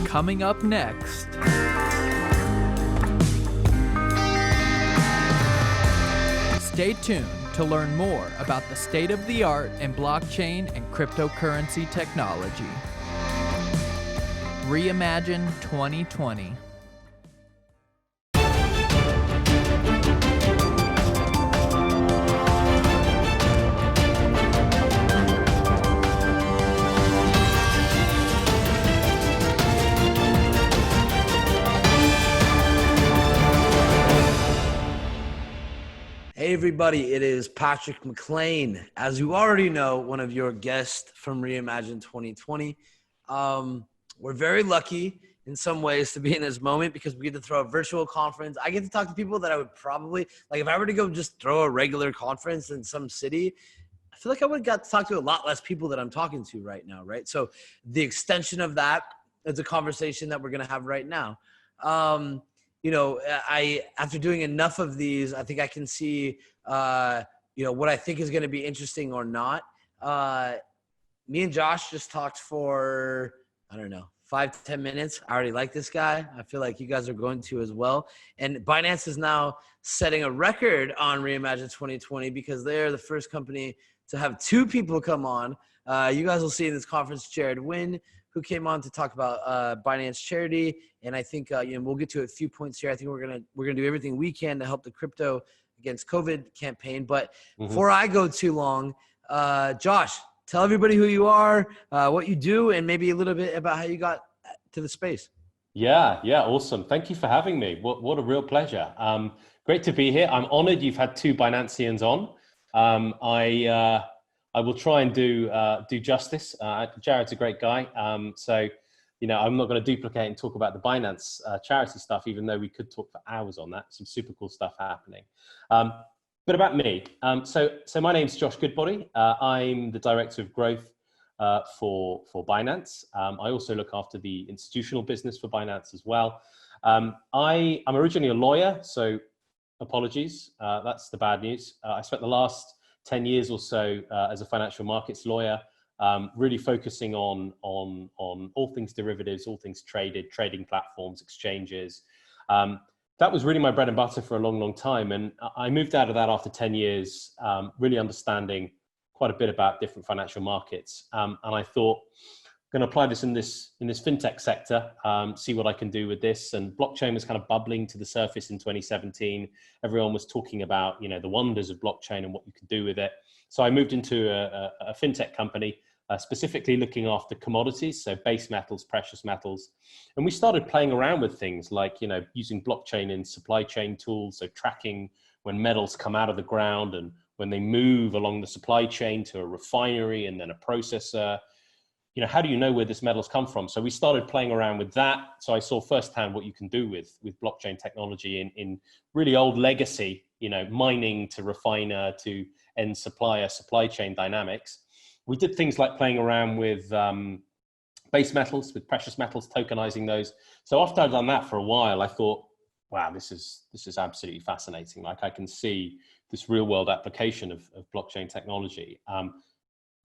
coming up next. Stay tuned to learn more about the state of the art in blockchain and cryptocurrency technology. Reimagine 2020. Hey everybody, it is Patrick McLain. As you already know, one of your guests from Reimagine 2020. We're very lucky in some ways to be in this moment because we get to throw a virtual conference. I get to talk to people that I would probably, like if I were to go just throw a regular conference in some city, I feel like I would have got to talk to a lot less people that I'm talking to right now, right? So the extension of that is a conversation that we're going to have right now. You know, after doing enough of these, I think I can see, you know, what I think is going to be interesting or not. Me and Josh just talked for, I don't know, 5 to 10 minutes. I already like this guy. I feel like you guys are going to as well. And Binance is now setting a record on Reimagine 2020 because they're the first company to have 2 people come on. You guys will see in this conference, Jared Wynn, who came on to talk about Binance Charity, and I think you know, we'll get to a few points here. I think we're gonna do everything we can to help the crypto against COVID campaign. But before I go too long, Josh, tell everybody who you are, what you do, and maybe a little bit about how you got to the space. Yeah, awesome. Thank you for having me. What a real pleasure. Great to be here. I'm honored you've had 2 Binanceans on. I will try and do justice. Jared's a great guy. So, you know, I'm not going to duplicate and talk about the Binance charity stuff, even though we could talk for hours on that. Some super cool stuff happening. But about me. So my name's Josh Goodbody. I'm the Director of Growth for Binance. I also look after the institutional business for Binance as well. I'm originally a lawyer, so apologies. That's the bad news. I spent the last 10 years or so as a financial markets lawyer, really focusing on all things derivatives, all things traded, trading platforms, exchanges. That was really my bread and butter for a long, long time. And I moved out of that after 10 years, really understanding quite a bit about different financial markets. And I thought, I'm going to apply this in this fintech sector, see what I can do with this. And blockchain was kind of bubbling to the surface in 2017. Everyone was talking about, you know, the wonders of blockchain and what you could do with it. So I moved into a fintech company, specifically looking after commodities, so base metals, precious metals. And we started playing around with things like, you know, using blockchain in supply chain tools, so tracking when metals come out of the ground and when they move along the supply chain to a refinery and then a processor. You know, how do you know where this metal's come from? So we started playing around with that. So I saw firsthand what you can do with blockchain technology in really old legacy, you know, mining to refiner to end supplier, supply chain dynamics. We did things like playing around with base metals, with precious metals, tokenizing those. So after I'd done that for a while, I thought, wow, this is absolutely fascinating. Like I can see this real world application of blockchain technology.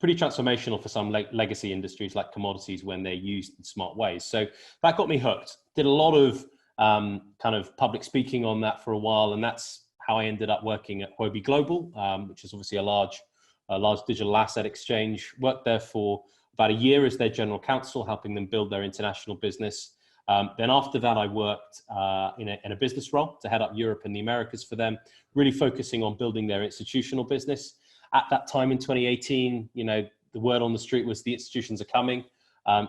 Pretty transformational for some legacy industries like commodities when they're used in smart ways. So that got me hooked. Did a lot of kind of public speaking on that for a while. And that's how I ended up working at Huobi Global, which is obviously a large digital asset exchange. Worked there for about a year as their general counsel, helping them build their international business. Then after that, I worked in a business role to head up Europe and the Americas for them, really focusing on building their institutional business. At that time in 2018, you know, the word on the street was the institutions are coming.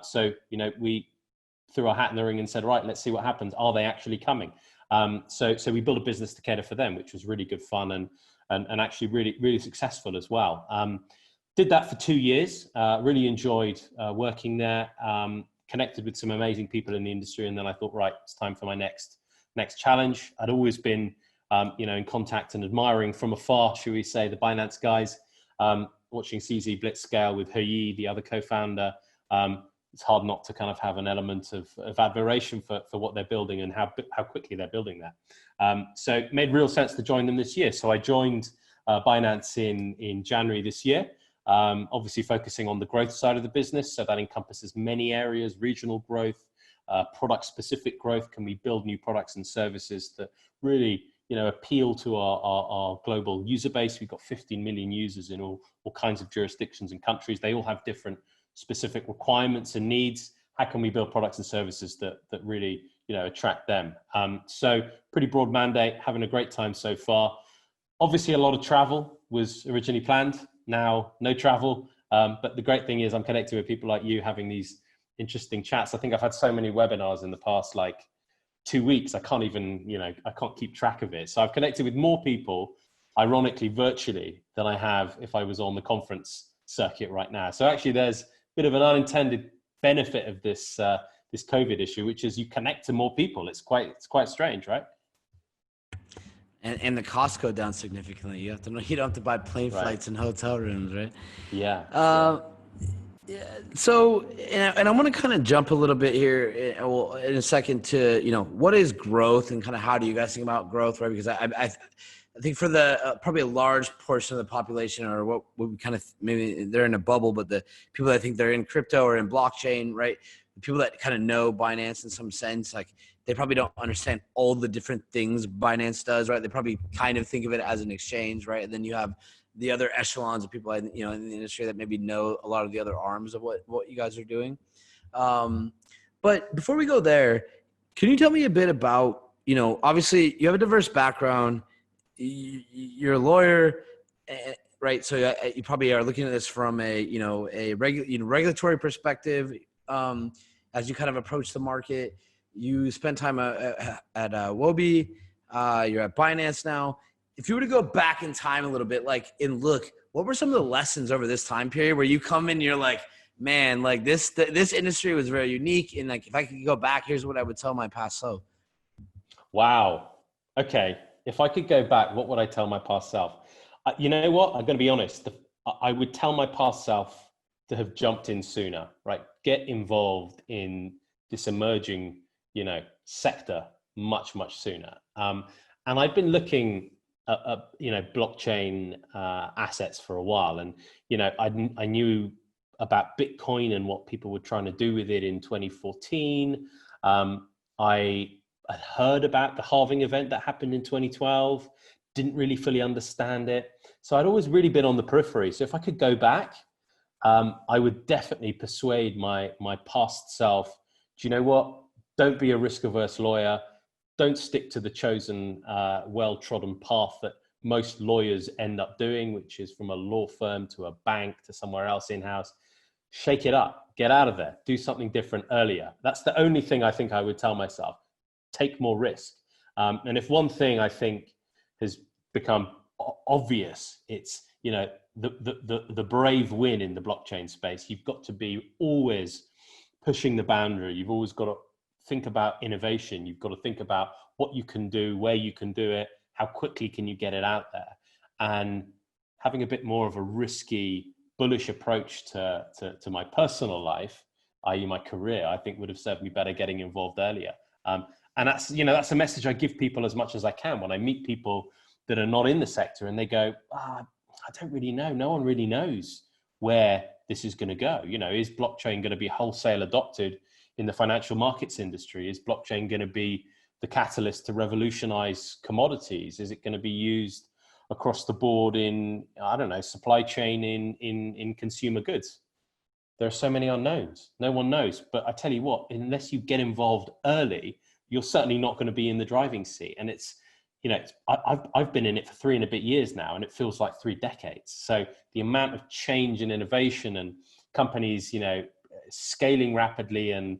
So, you know, we threw our hat in the ring and said, right, let's see what happens. Are they actually coming? So we built a business to cater for them, which was really good fun and actually really successful as well. Did that for 2 years, really enjoyed working there, connected with some amazing people in the industry. And then I thought, right, it's time for my next challenge. I'd always been you know, in contact and admiring from afar, should we say, the Binance guys, watching CZ Blitzscale with He, the other co-founder. It's hard not to kind of have an element of admiration for what they're building and how quickly they're building that. So it made real sense to join them this year. So I joined Binance in January this year, obviously focusing on the growth side of the business. So that encompasses many areas, regional growth, product specific growth? Can we build new products and services that really, appeal to our global user base? We've got 15 million users in all kinds of jurisdictions and countries. They all have different specific requirements and needs. How can we build products and services that really, attract them? So pretty broad mandate, having a great time so far. Obviously, a lot of travel was originally planned. Now, no travel. But the great thing is I'm connected with people like you, having these interesting chats. I think I've had so many webinars in the past, 2 weeks. I can't even, I can't keep track of it. So I've connected with more people, ironically, virtually, than I have if I was on the conference circuit right now. So actually, there's a bit of an unintended benefit of this this COVID issue, which is you connect to more people. It's quite strange, right? And the costs go down significantly. You don't have to buy plane flights and hotel rooms, right? Yeah. Yeah. So, and I want to kind of jump a little bit here in a second to, what is growth and kind of how do you guys think about growth, right? Because I think for the probably a large portion of the population, or what we kind of, maybe they're in a bubble, but the people that think they're in crypto or in blockchain, right? The people that kind of know Binance in some sense, they probably don't understand all the different things Binance does, right? They probably kind of think of it as an exchange, right? And then you have the other echelons of people, in the industry that maybe know a lot of the other arms of what you guys are doing. But before we go there, can you tell me a bit about, obviously you have a diverse background. You're a lawyer, right? So you probably are looking at this from a regulatory perspective. As you kind of approach the market, you spent time at Wobi, you're at Binance now. If you were to go back in time a little bit, and look, what were some of the lessons over this time period where you come in and you're like, man, this industry was very unique, and if I could go back, here's what I would tell my past self. Wow. Okay. If I could go back, what would I tell my past self? You know what? I'm going to be honest. I would tell my past self to have jumped in sooner, right? Get involved in this emerging, sector much, much sooner. And I've been looking at, blockchain assets for a while. And, I knew about Bitcoin and what people were trying to do with it in 2014. I had heard about the halving event that happened in 2012, didn't really fully understand it. So I'd always really been on the periphery. So if I could go back, I would definitely persuade my past self, do you know what? Don't be a risk-averse lawyer. Don't stick to the chosen, well-trodden path that most lawyers end up doing, which is from a law firm to a bank to somewhere else in-house. Shake it up. Get out of there. Do something different earlier. That's the only thing I think I would tell myself. Take more risk. And if one thing I think has become obvious, it's, the brave win in the blockchain space. You've got to be always pushing the boundary. You've always got to think about innovation. You've got to think about what you can do, where you can do it, how quickly can you get it out there. And having a bit more of a risky, bullish approach to my personal life, i.e. my career, I think would have served me better getting involved earlier. And that's, that's a message I give people as much as I can when I meet people that are not in the sector and they go, I don't really know. No one really knows where this is going to go. Is blockchain going to be wholesale adopted in the financial markets industry? Is blockchain going to be the catalyst to revolutionize commodities? Is it going to be used across the board in, supply chain in consumer goods? There are so many unknowns. No one knows. But I tell you what, unless you get involved early, you're certainly not going to be in the driving seat. And it's, I've been in it for 3 and a bit years now, and it feels like 3 decades. So the amount of change and innovation and companies, scaling rapidly and,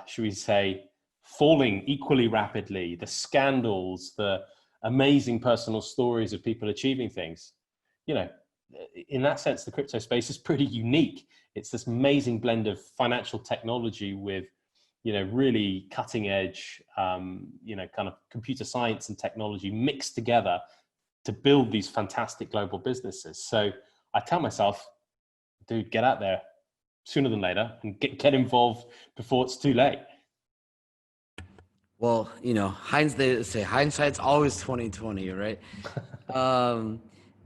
should we say, falling equally rapidly, the scandals, the amazing personal stories of people achieving things, in that sense, the crypto space is pretty unique. It's this amazing blend of financial technology with, really cutting edge, kind of computer science and technology mixed together to build these fantastic global businesses. So I tell myself, dude, get out there sooner than later and get involved before it's too late. Well, they say hindsight's always 20/20, right?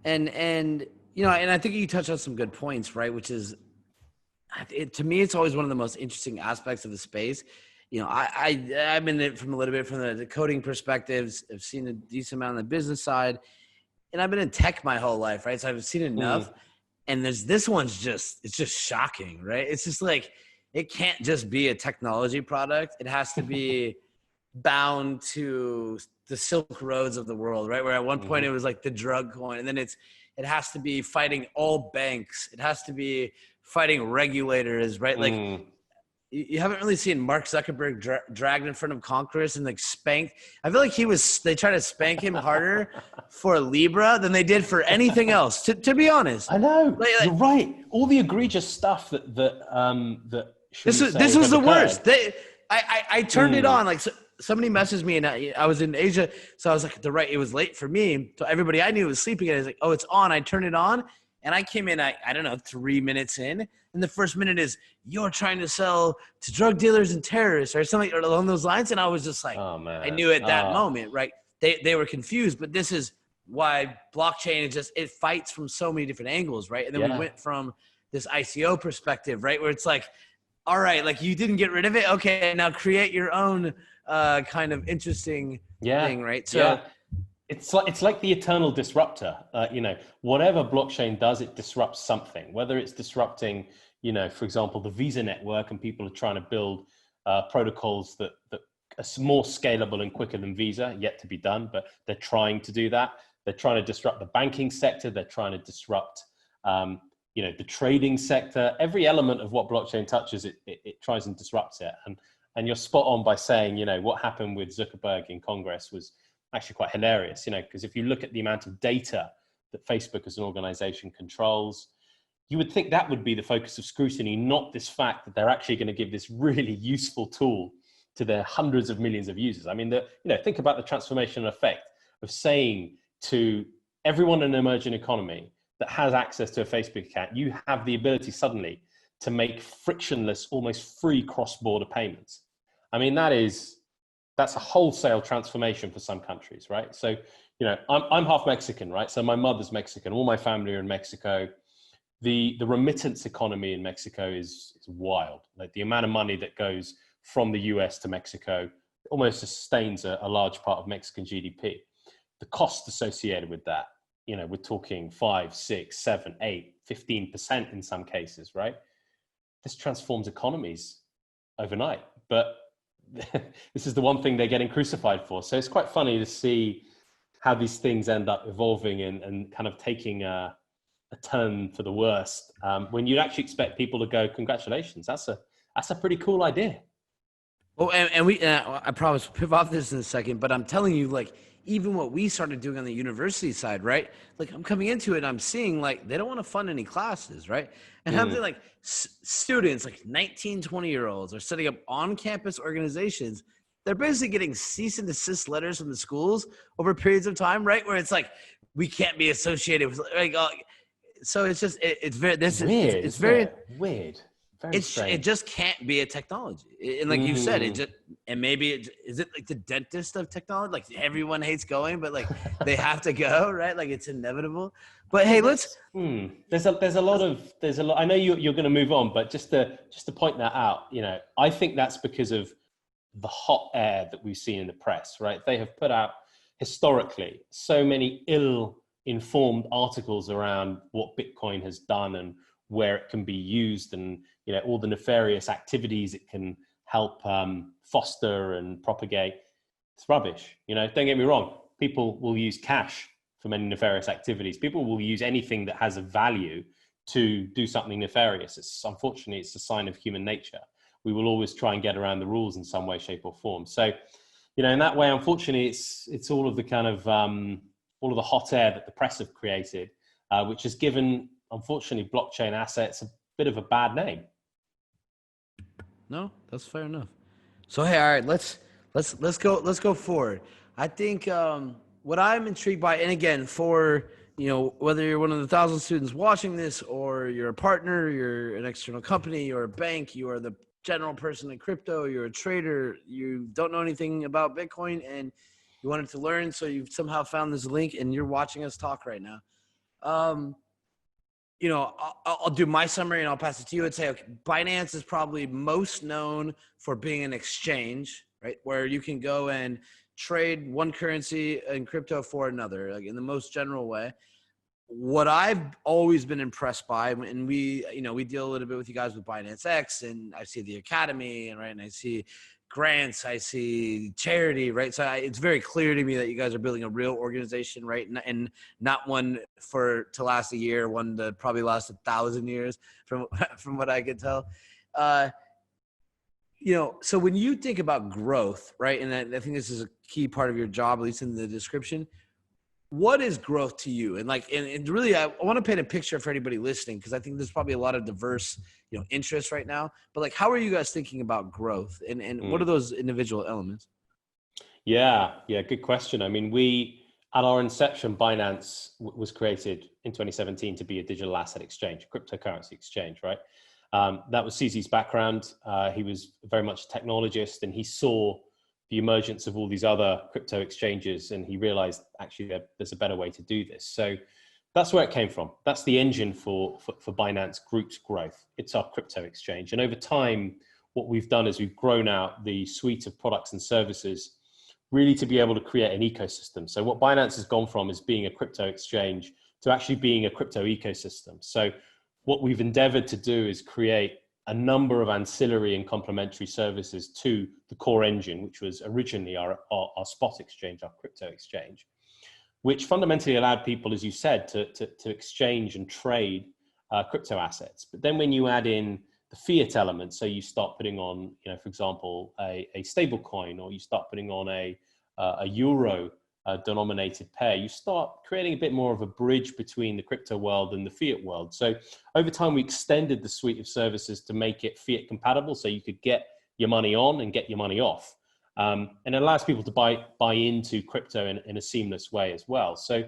And I think you touched on some good points, right? Which is, to me, it's always one of the most interesting aspects of the space I'm in it from a little bit from the coding perspectives. I've seen a decent amount on the business side, and I've been in tech my whole life, right? So I've seen enough. And this one's it's just shocking, right? It's just like, it can't just be a technology product. It has to be bound to the Silk Roads of the world, right? Where at one point it was like the drug coin, and then it has to be fighting all banks. It has to be fighting regulators, right? Like you haven't really seen Mark Zuckerberg dragged in front of Congress and like spanked. I feel like they tried to spank him harder for Libra than they did for anything else. To be honest, I know you're right. All the egregious stuff that this was the worst. I turned it on. Like somebody messaged me, and I was in Asia, so I was like, it was late for me. So everybody I knew was sleeping, and I was like, oh, it's on. I turned it on, and I came in. I don't know, 3 minutes in. And the first minute is, you're trying to sell to drug dealers and terrorists or something along those lines. And I was just like, oh, man. I knew at that moment, right? They were confused, but this is why blockchain is it fights from so many different angles, right? And then we went from this ICO perspective, right? Where it's like, all right, like you didn't get rid of it. Okay, now create your own kind of interesting thing, right? So it's like the eternal disruptor. Whatever blockchain does, it disrupts something. Whether it's disrupting, for example, the Visa network, and people are trying to build protocols that are more scalable and quicker than Visa, yet to be done, but they're trying to do that. They're trying to disrupt the banking sector. They're trying to disrupt, the trading sector. Every element of what blockchain touches, it tries and disrupts it. And you're spot on by saying, what happened with Zuckerberg in Congress was actually quite hilarious, because if you look at the amount of data that Facebook as an organization controls, you would think that would be the focus of scrutiny, not this fact that they're actually going to give this really useful tool to their hundreds of millions of users. I mean, think about the transformational effect of saying to everyone in an emerging economy that has access to a Facebook account, you have the ability suddenly to make frictionless, almost free cross-border payments. I mean, that's a wholesale transformation for some countries, right? So, I'm half Mexican, right? So my mother's Mexican, all my family are in Mexico. The remittance economy in Mexico is wild. Like the amount of money that goes from the US to Mexico almost sustains a large part of Mexican GDP. The cost associated with that, we're talking 5, 6, 7, 8, 15% in some cases, right? This transforms economies overnight, but this is the one thing they're getting crucified for. So it's quite funny to see how these things end up evolving and kind of taking a turn for the worst, when you'd actually expect people to go, congratulations, that's a pretty cool idea. Well, and I promise we'll pivot off this in a second, but I'm telling you, like, even what we started doing on the university side, right? Like I'm coming into it and I'm seeing like, they don't want to fund any classes, right? And I'm like students, like 19, 20-year-olds are setting up on-campus organizations. They're basically getting cease and desist letters from the schools over periods of time, right? Where it's like, we can't be associated with like, so it's just, it's very, weird. It's very weird. It just can't be a technology. And like you said, and maybe is it like the dentist of technology? Like everyone hates going, but like they have to go, right? Like it's inevitable. But hey, there's a lot. I know you're going to move on, but just to point that out, I think that's because of the hot air that we've seen in the press, right? They have put out historically so many ill-informed articles around what Bitcoin has done and where it can be used, and all the nefarious activities it can help foster and propagate. It's rubbish. Don't get me wrong. People will use cash for many nefarious activities. People will use anything that has a value to do something nefarious. Unfortunately, it's a sign of human nature. We will always try and get around the rules in some way, shape, or form. So, in that way, unfortunately, it's all of the kind of all of the hot air that the press have created, which has given, unfortunately, blockchain assets a bit of a bad name. No, that's fair enough. So hey, all right, let's go forward. I think what I'm intrigued by, and again, for whether you're one of the 1,000 students watching this, or you're a partner, you're an external company, you're a bank, you are the general person in crypto, you're a trader, you don't know anything about Bitcoin, and you wanted to learn, so you've somehow found this link, and you're watching us talk right now. I'll do my summary and I'll pass it to you and say, okay, Binance is probably most known for being an exchange, right? Where you can go and trade one currency in crypto for another, like in the most general way. What I've always been impressed by, and we deal a little bit with you guys with Binance X, and I see the Academy, and I see grants, I see charity, right? So it's very clear to me that you guys are building a real organization, right? And not one to last a year, one that probably last 1,000 years, from what I could tell. So when you think about growth, right? And I think this is a key part of your job, at least in the description. What is growth to you? And really, I want to paint a picture for anybody listening, because I think there's probably a lot of diverse, interests right now. But like, how are you guys thinking about growth, and what are those individual elements? Yeah, good question. I mean, at our inception, Binance was created in 2017 to be a digital asset exchange, cryptocurrency exchange, right? That was CZ's background. He was very much a technologist, and he saw the emergence of all these other crypto exchanges, and he realized actually that there's a better way to do this. So that's where it came from. That's the engine for Binance Group's growth. It's our crypto exchange. And over time, what we've done is we've grown out the suite of products and services really to be able to create an ecosystem. So what Binance has gone from is being a crypto exchange to actually being a crypto ecosystem. So what we've endeavored to do is create a number of ancillary and complementary services to the core engine, which was originally our spot exchange, our crypto exchange, which fundamentally allowed people, as you said, to exchange and trade crypto assets. But then when you add in the fiat element, so you start putting on, for example, a stable coin, or you start putting on a euro denominated pair, you start creating a bit more of a bridge between the crypto world and the fiat world. So over time, we extended the suite of services to make it fiat compatible, so you could get your money on and get your money off. And it allows people to buy into crypto in a seamless way as well. So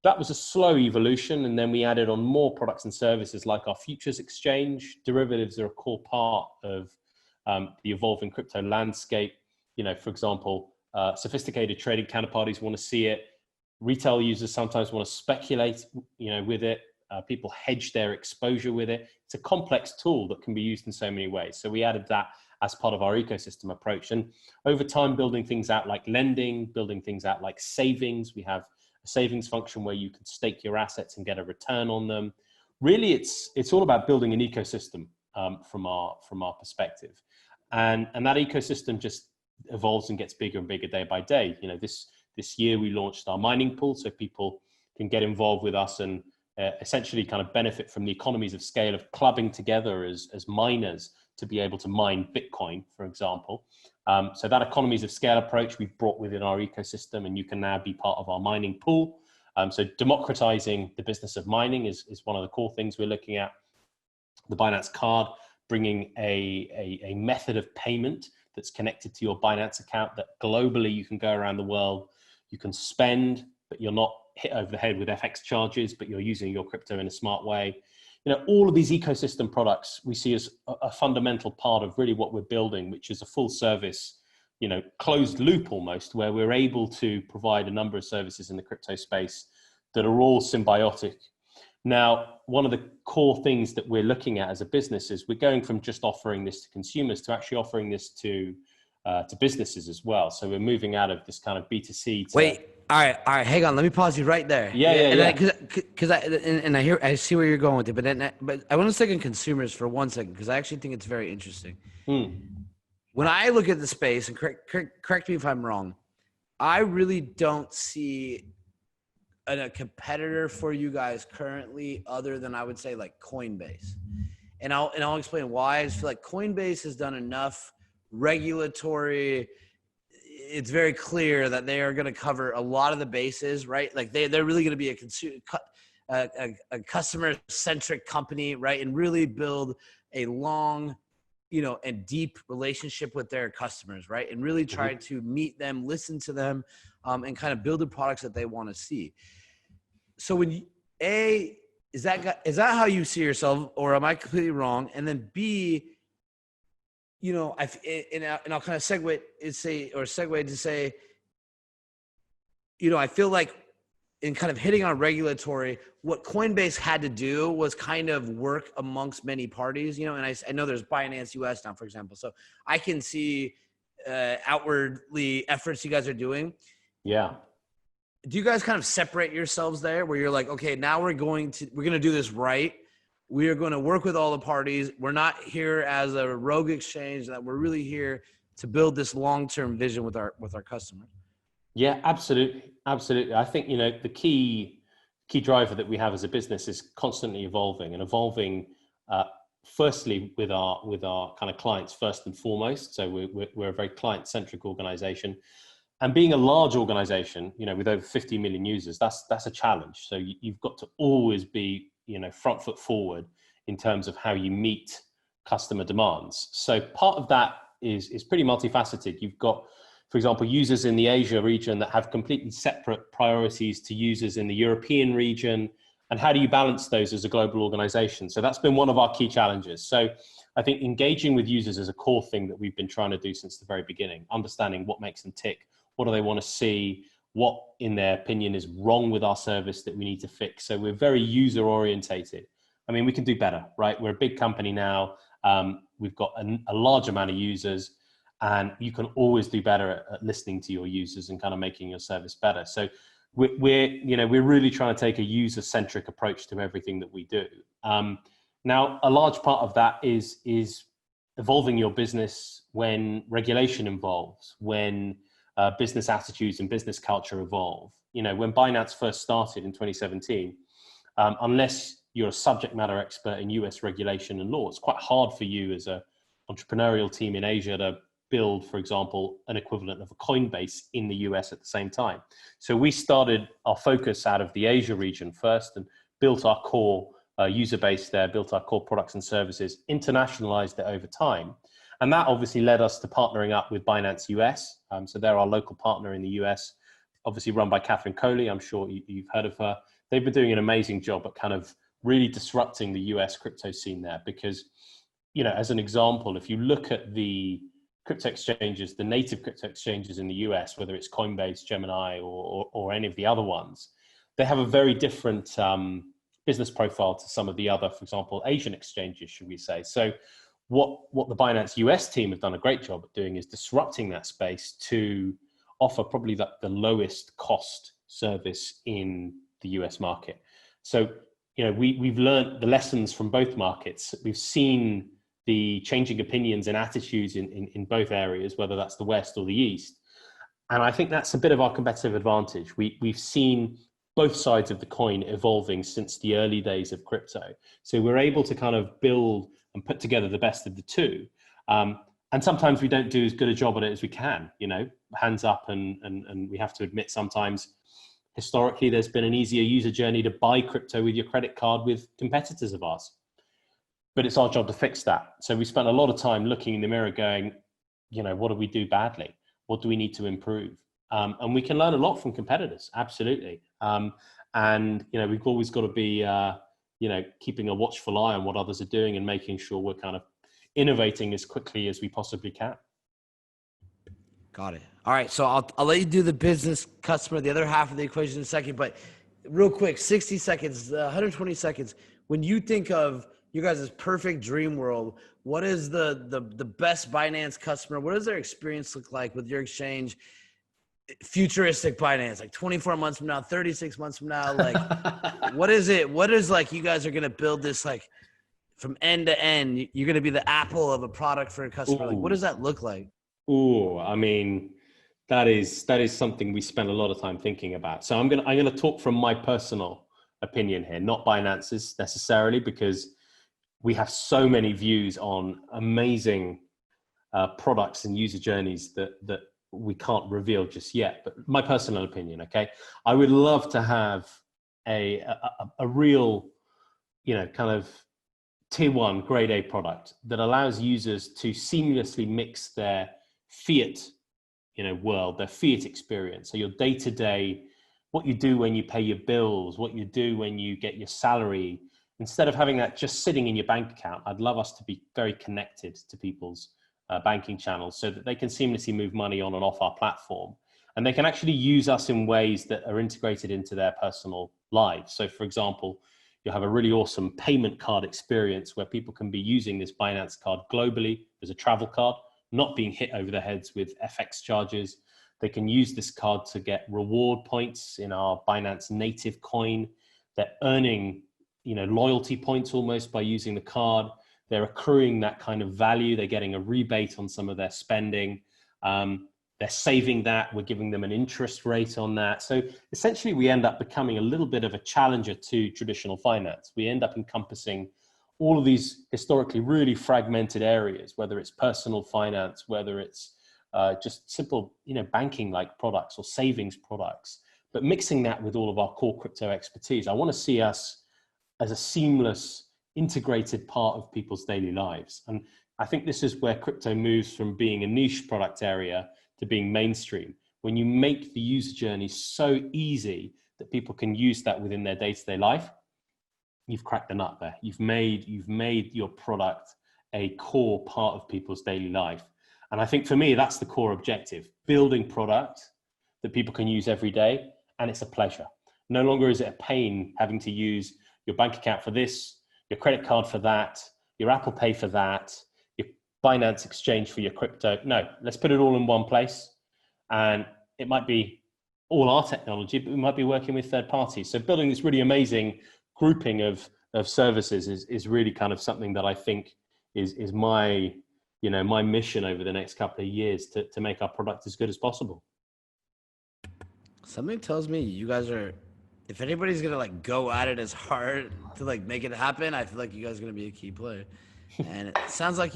that was a slow evolution. And then we added on more products and services like our futures exchange. Derivatives are a core part of the evolving crypto landscape. For example, sophisticated trading counterparties want to see it. Retail users sometimes want to speculate, with it. People hedge their exposure with it. It's a complex tool that can be used in so many ways. So we added that as part of our ecosystem approach. And over time, building things out like lending, building things out like savings. We have a savings function where you can stake your assets and get a return on them. Really, it's all about building an ecosystem from our perspective. And that ecosystem just evolves and gets bigger and bigger day by day. This year we launched our mining pool, so people can get involved with us and essentially kind of benefit from the economies of scale of clubbing together as miners to be able to mine Bitcoin, for example. So that economies of scale approach we've brought within our ecosystem, and you can now be part of our mining pool. So democratizing the business of mining is one of the core things we're looking at. The Binance card, bringing a method of payment that's connected to your Binance account, that globally you can go around the world, you can spend, but you're not hit over the head with FX charges, but you're using your crypto in a smart way. All of these ecosystem products we see as a fundamental part of really what we're building, which is a full service, closed loop almost, where we're able to provide a number of services in the crypto space that are all symbiotic. Now, one of the core things that we're looking at as a business is we're going from just offering this to consumers to actually offering this to businesses as well. So we're moving out of this kind of B2C. Wait, all right, hang on. Let me pause you right there. Yeah. Because I see where you're going with it, but I want to stick on consumers for 1 second, because I actually think it's very interesting. When I look at the space, and correct me if I'm wrong, I really don't see a competitor for you guys currently, other than I would say like Coinbase, and I'll explain why. I just feel like Coinbase has done enough regulatory. It's very clear that they are going to cover a lot of the bases, right? Like they're really going to be a customer centric company, right? And really build a long, and deep relationship with their customers, right? And really try to meet them, listen to them, and kind of build the products that they want to see. So when is that how you see yourself, or am I completely wrong? And then B, I'll kind of segue to say, I feel like in kind of hitting on regulatory, what Coinbase had to do was kind of work amongst many parties, you know, and I know there's Binance US now, for example. So I can see outwardly efforts you guys are doing. Yeah. Do you guys kind of separate yourselves there where you're like, okay, now we're going to do this right. We are going to work with all the parties. We're not here as a rogue exchange, that we're really here to build this long-term vision with our customers. Yeah, absolutely. Absolutely. I think, you know, the key driver that we have as a business is constantly evolving and evolving, firstly with our kind of clients first and foremost. So we're a very client-centric organization, and being a large organization, you know, with over 50 million users, that's a challenge. So you've got to always be, you know, front foot forward in terms of how you meet customer demands. So part of that is pretty multifaceted. You've got, for example, users in the Asia region that have completely separate priorities to users in the European region. And how do you balance those as a global organization? So that's been one of our key challenges. So I think engaging with users is a core thing that we've been trying to do since the very beginning, understanding what makes them tick, what do they want to see, what in their opinion is wrong with our service that we need to fix. So we're very user orientated. I mean, we can do better, right? We're a big company now. We've got a large amount of users, and you can always do better at listening to your users and kind of making your service better. So we're really trying to take a user-centric approach to everything that we do. Now, a large part of that is evolving your business when regulation evolves, when business attitudes and business culture evolve. You know, when Binance first started in 2017, unless you're a subject matter expert in US regulation and law, it's quite hard for you as an entrepreneurial team in Asia to build, for example, an equivalent of a Coinbase in the US at the same time. So we started our focus out of the Asia region first and built our core user base there, built our core products and services, internationalized it over time. And that obviously led us to partnering up with Binance US. So they're our local partner in the US, obviously run by Catherine Coley. I'm sure you've heard of her. They've been doing an amazing job at kind of really disrupting the US crypto scene there, because, you know, as an example, if you look at the crypto exchanges, the native crypto exchanges in the US, whether it's Coinbase, Gemini, or any of the other ones, they have a very different business profile to some of the other, for example, Asian exchanges, should we say. So what the Binance US team have done a great job at doing is disrupting that space to offer probably the lowest cost service in the US market. So, you know, we've learned the lessons from both markets. We've seen the changing opinions and attitudes in both areas, whether that's the West or the East. And I think that's a bit of our competitive advantage. We've seen both sides of the coin evolving since the early days of crypto. So we're able to kind of build and put together the best of the two. And sometimes we don't do as good a job at it as we can, you know, hands up. And we have to admit sometimes historically there's been an easier user journey to buy crypto with your credit card with competitors of ours. But it's our job to fix that. So we spent a lot of time looking in the mirror going, you know, what do we do badly? What do we need to improve? And we can learn a lot from competitors, absolutely. And, you know, we've always got to be, you know, keeping a watchful eye on what others are doing and making sure we're kind of innovating as quickly as we possibly can. Got it. All right. So I'll let you do the business customer, the other half of the equation in a second, but real quick, 60 seconds, 120 seconds. When you think of you guys' perfect dream world, what is the best Binance customer? What does their experience look like with your exchange? Futuristic Binance, like 24 months from now, 36 months from now, like what is it? What is like you guys are going to build this like from end to end? You're going to be the Apple of a product for a customer. Ooh. Like what does that look like? Oh, I mean, that is something we spend a lot of time thinking about. So I'm gonna talk from my personal opinion here, not Binance's necessarily, because we have so many views on amazing products and user journeys that we can't reveal just yet. But my personal opinion, okay, I would love to have a real, you know, kind of tier one grade A product that allows users to seamlessly mix their fiat, you know, world, their fiat experience. So your day-to-day, what you do when you pay your bills, what you do when you get your salary, instead of having that just sitting in your bank account, I'd love us to be very connected to people's banking channels so that they can seamlessly move money on and off our platform. And they can actually use us in ways that are integrated into their personal lives. So for example, you'll have a really awesome payment card experience where people can be using this Binance card globally as a travel card, not being hit over the heads with FX charges. They can use this card to get reward points in our Binance native coin. They're earning, loyalty points almost by using the card. They're accruing that kind of value. They're getting a rebate on some of their spending. They're saving that. We're giving them an interest rate on that. So essentially, we end up becoming a little bit of a challenger to traditional finance. We end up encompassing all of these historically really fragmented areas, whether it's personal finance, whether it's just simple, banking-like products or savings products, but mixing that with all of our core crypto expertise. I want to see us as a seamless, integrated part of people's daily lives. And I think this is where crypto moves from being a niche product area to being mainstream. When you make the user journey so easy that people can use that within their day-to-day life, you've cracked the nut there. You've made your product a core part of people's daily life. And I think for me, that's the core objective, building product that people can use every day. And it's a pleasure. No longer is it a pain having to use your bank account for this, your credit card for that, your Apple Pay for that, your Binance exchange for your crypto. No, let's put it all in one place. And it might be all our technology, but we might be working with third parties. So building this really amazing grouping of services is really kind of something that I think is my, my mission over the next couple of years to make our product as good as possible. Something tells me you guys are, if anybody's gonna like go at it as hard to like make it happen, I feel like you guys are gonna be a key player. And it sounds like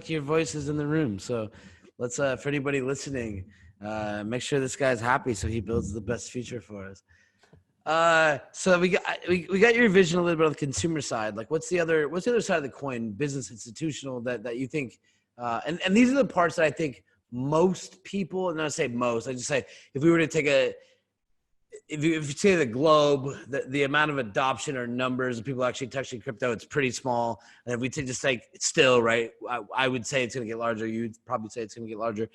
your voice is in the room. So let's for anybody listening, make sure this guy's happy so he builds the best future for us. So we got your vision a little bit on the consumer side. Like what's the other side of the coin, business, institutional, that you think and these are the parts that I think most people, and I say most, I just say if we were to take if you say the globe, the amount of adoption or numbers of people actually touching crypto, it's pretty small. And if we just like still, right, I would say it's going to get larger. You'd probably say it's going to get larger.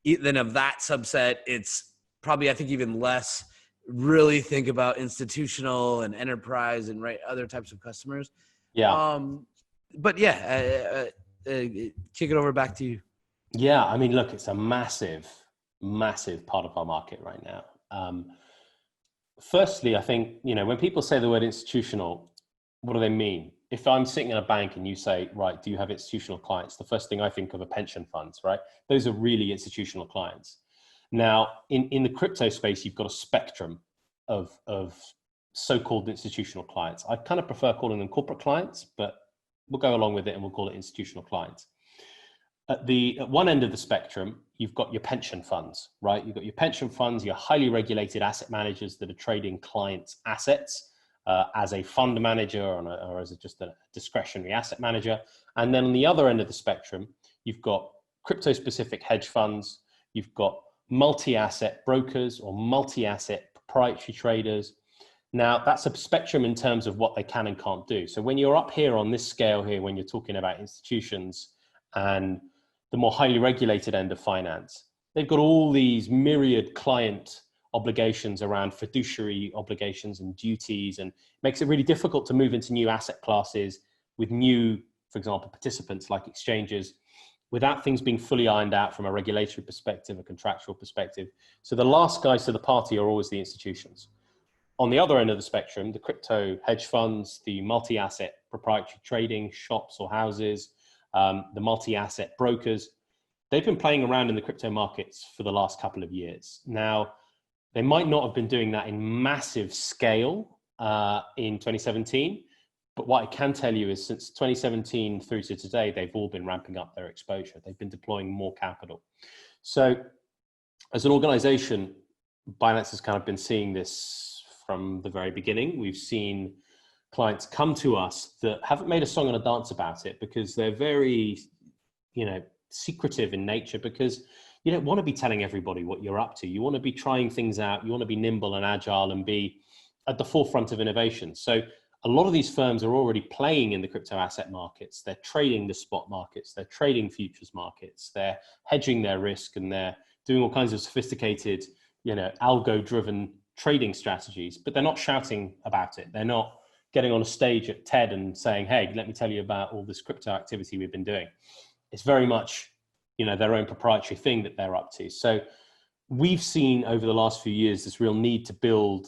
Then of that subset, it's probably, I think, even less. Really think about institutional and enterprise and other types of customers. Yeah. But yeah, kick it over back to you. Yeah, I mean, look, it's a massive, massive part of our market right now. Firstly, I think, when people say the word institutional, what do they mean? If I'm sitting in a bank and you say, right, do you have institutional clients? The first thing I think of are pension funds, right? Those are really institutional clients. Now, in the crypto space, you've got a spectrum of so-called institutional clients. I kind of prefer calling them corporate clients, but we'll go along with it and we'll call it institutional clients. At one end of the spectrum, you've got your pension funds, right? You've got your pension funds, your highly regulated asset managers that are trading clients' assets as a fund manager or as just a discretionary asset manager. And then on the other end of the spectrum, you've got crypto-specific hedge funds, you've got multi-asset brokers or multi-asset proprietary traders. Now, that's a spectrum in terms of what they can and can't do. So when you're up here on this scale here, when you're talking about institutions and the more highly regulated end of finance, they've got all these myriad client obligations around fiduciary obligations and duties, and makes it really difficult to move into new asset classes with new, for example, participants like exchanges, without things being fully ironed out from a regulatory perspective, a contractual perspective. So the last guys to the party are always the institutions. On the other end of the spectrum, the crypto hedge funds, the multi-asset proprietary trading shops or houses, the multi-asset brokers, they've been playing around in the crypto markets for the last couple of years. Now, they might not have been doing that in massive scale in 2017, but what I can tell you is since 2017 through to today, they've all been ramping up their exposure. They've been deploying more capital. So as an organization, Binance has kind of been seeing this from the very beginning. We've seen clients come to us that haven't made a song and a dance about it because they're very, secretive in nature, because you don't want to be telling everybody what you're up to. You want to be trying things out. You want to be nimble and agile and be at the forefront of innovation. So a lot of these firms are already playing in the crypto asset markets. They're trading the spot markets. They're trading futures markets. They're hedging their risk and they're doing all kinds of sophisticated, algo-driven trading strategies, but they're not shouting about it. They're not getting on a stage at TED and saying, hey, let me tell you about all this crypto activity we've been doing. It's very much, their own proprietary thing that they're up to. So we've seen over the last few years this real need to build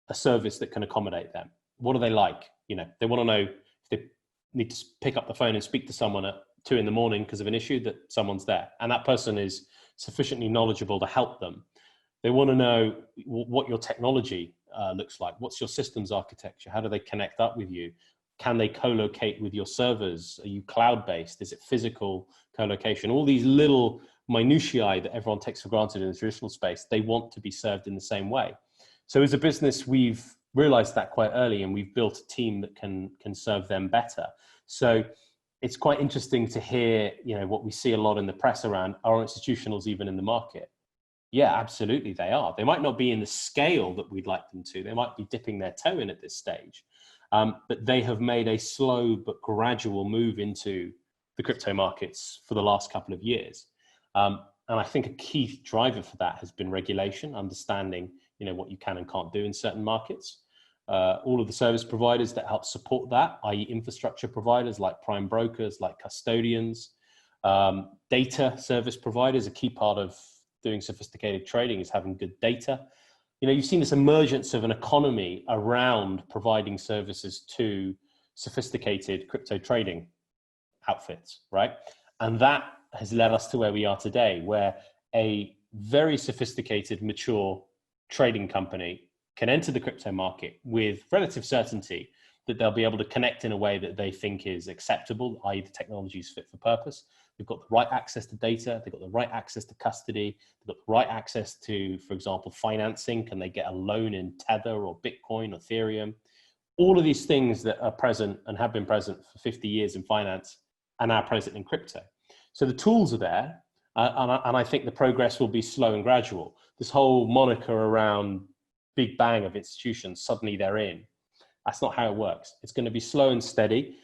a service that can accommodate them. What do they like? They want to know if they need to pick up the phone and speak to someone at 2 a.m. because of an issue, that someone's there. And that person is sufficiently knowledgeable to help them. They want to know what your technology looks like. What's your systems architecture? How do they connect up with you? Can they co-locate with your servers? Are you cloud-based? Is it physical co-location? All these little minutiae that everyone takes for granted in the traditional space, they want to be served in the same way. So as a business, we've realized that quite early, and we've built a team that can serve them better. So it's quite interesting to hear, what we see a lot in the press around, are institutionals even in the market? Yeah, absolutely they are. They might not be in the scale that we'd like them to. They might be dipping their toe in at this stage. But they have made a slow but gradual move into the crypto markets for the last couple of years. And I think a key driver for that has been regulation, understanding, what you can and can't do in certain markets. All of the service providers that help support that, i.e. infrastructure providers like prime brokers, like custodians, data service providers. A key part of doing sophisticated trading is having good data. You've seen this emergence of an economy around providing services to sophisticated crypto trading outfits, right? And that has led us to where we are today, where a very sophisticated, mature trading company can enter the crypto market with relative certainty that they'll be able to connect in a way that they think is acceptable, i.e. the technology is fit for purpose. They've got the right access to data. They've got the right access to custody. They've got the right access to, for example, financing. Can they get a loan in Tether or Bitcoin, Ethereum? All of these things that are present and have been present for 50 years in finance are now present in crypto. So the tools are there, and I think the progress will be slow and gradual. This whole moniker around big bang of institutions, suddenly they're in. That's not how it works. It's going to be slow and steady.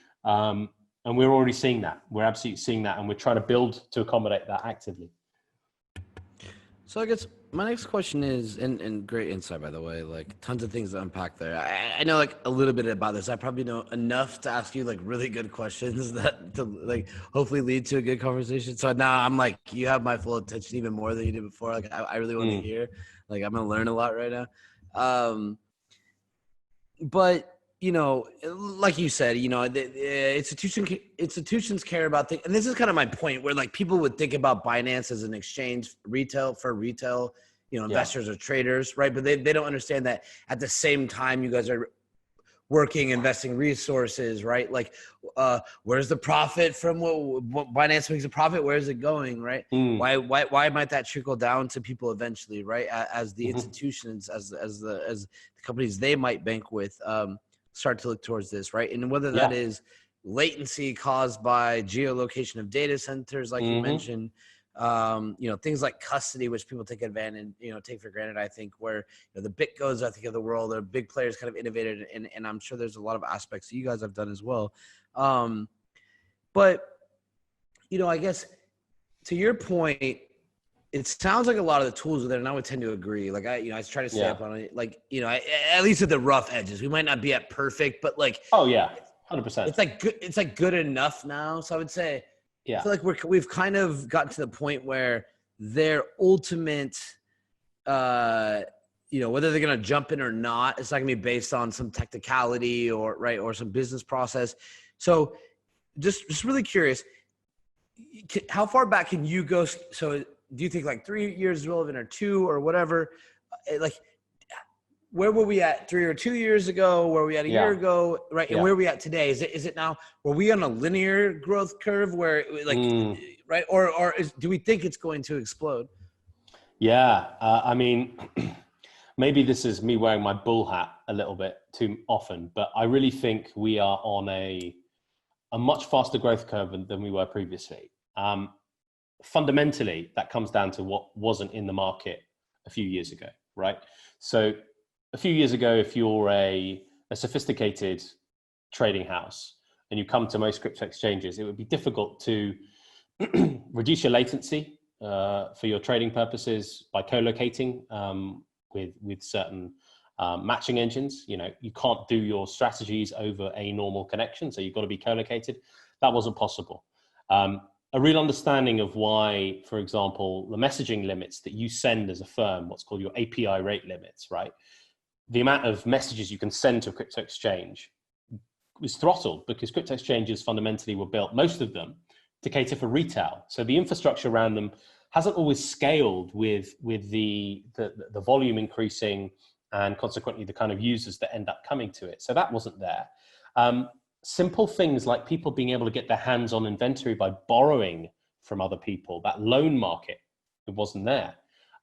And we're already seeing that. We're absolutely seeing that. And we're trying to build to accommodate that actively. So I guess my next question is, and great insight, by the way, like tons of things to unpack there. I know like a little bit about this. I probably know enough to ask you like really good questions that to like hopefully lead to a good conversation. So now I'm like, you have my full attention even more than you did before. Like I really want to hear, like I'm going to learn a lot right now. But like you said, the institutions care about things. And this is kind of my point, where like people would think about Binance as an exchange for retail, investors or traders, right? But they don't understand that at the same time, you guys are working, investing resources, right? Like, where's the profit from what Binance makes a profit? Where is it going, right? Why might that trickle down to people eventually, right? As the institutions, as the companies they might bank with, start to look towards this, right? And whether that is latency caused by geolocation of data centers, like you mentioned, things like custody, which people take advantage, take for granted, I think, where the BitGos, I think, of the world, are big players kind of innovated, and I'm sure there's a lot of aspects that you guys have done as well. But, I guess to your point, it sounds like a lot of the tools are there, and I would tend to agree. Like I try to stay up on it. Like at least at the rough edges, we might not be at perfect, but like 100%. It's like good. It's like good enough now. So I would say, I feel like we've kind of gotten to the point where their ultimate, whether they're gonna jump in or not, it's not gonna be based on some technicality or some business process. So just really curious, how far back can you go? So do you think like 3 years is relevant, or 2, or whatever? Like, where were we at 3 or 2 years ago? Where were we at a year ago? Right. And where are we at today? Is it now, were we on a linear growth curve where like, right. Or do we think it's going to explode? Yeah. I mean, maybe this is me wearing my bull hat a little bit too often, but I really think we are on a much faster growth curve than we were previously. Fundamentally, that comes down to what wasn't in the market a few years ago, right? So a few years ago, if you're a sophisticated trading house and you come to most crypto exchanges, it would be difficult to reduce your latency for your trading purposes by co-locating with certain matching engines. You know, you can't do your strategies over a normal connection, so you've got to be co-located. That wasn't possible. A real understanding of why, for example, the messaging limits that you send as a firm, what's called your API rate limits, right? The amount of messages you can send to a crypto exchange was throttled because crypto exchanges fundamentally were built, most of them, to cater for retail. So the infrastructure around them hasn't always scaled with the volume increasing and consequently the kind of users that end up coming to it. So that wasn't there. Simple things like people being able to get their hands on inventory by borrowing from other people, that loan market, it wasn't there.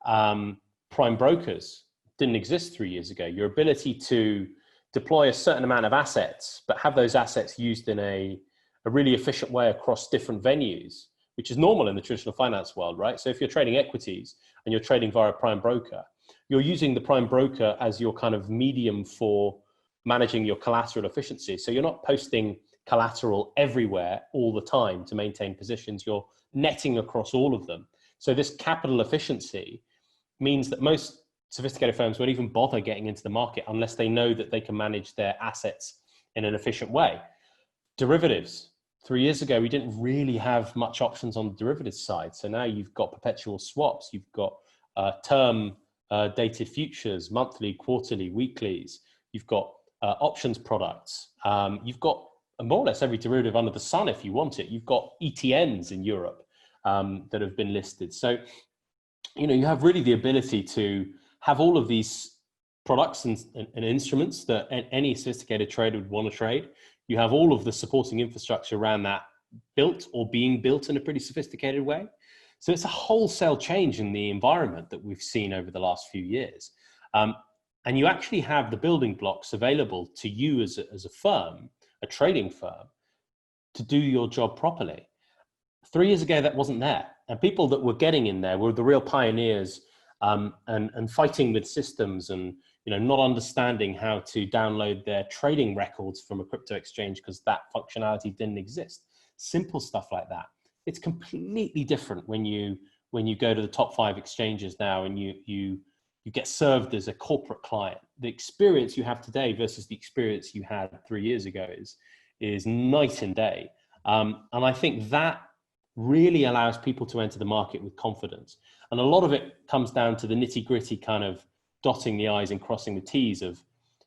Prime brokers didn't exist 3 years ago. Your ability to deploy a certain amount of assets, but have those assets used in a really efficient way across different venues, which is normal in the traditional finance world, right? So if you're trading equities and you're trading via a prime broker, you're using the prime broker as your kind of medium for managing your collateral efficiency. So you're not posting collateral everywhere all the time to maintain positions. You're netting across all of them. So this capital efficiency means that most sophisticated firms won't even bother getting into the market unless they know that they can manage their assets in an efficient way. Derivatives. 3 years ago, we didn't really have much options on the derivatives side. So now you've got perpetual swaps, you've got term dated futures, monthly, quarterly, weeklies. You've got options products. You've got more or less every derivative under the sun if you want it. You've got ETNs in Europe that have been listed. So, you know, you have really the ability to have all of these products and instruments that any sophisticated trader would want to trade. You have all of the supporting infrastructure around that built or being built in a pretty sophisticated way. So it's a wholesale change in the environment that we've seen over the last few years. And you actually have the building blocks available to you as a firm, a trading firm, to do your job properly. 3 years ago, that wasn't there. And people that were getting in there were the real pioneers and fighting with systems and, you know, not understanding how to download their trading records from a crypto exchange because that functionality didn't exist. Simple stuff like that. It's completely different when you go to the top 5 exchanges now and you get served as a corporate client. The experience you have today versus the experience you had 3 years ago is night and day. And I think that really allows people to enter the market with confidence. And a lot of it comes down to the nitty gritty kind of dotting the I's and crossing the T's of,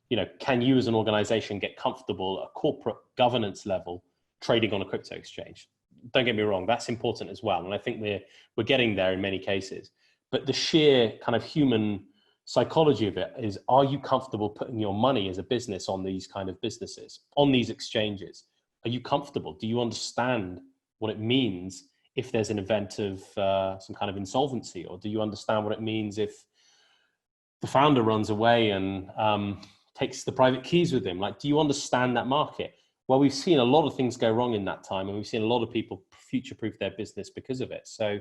you know, can you as an organization get comfortable at a corporate governance level trading on a crypto exchange? Don't get me wrong, that's important as well. And I think we're getting there in many cases. But the sheer kind of human psychology of it is, are you comfortable putting your money as a business on these kind of businesses, on these exchanges? Are you comfortable? Do you understand what it means if there's an event of some kind of insolvency? Or do you understand what it means if the founder runs away and takes the private keys with him? Like, do you understand that market? Well, we've seen a lot of things go wrong in that time, and we've seen a lot of people future-proof their business because of it. So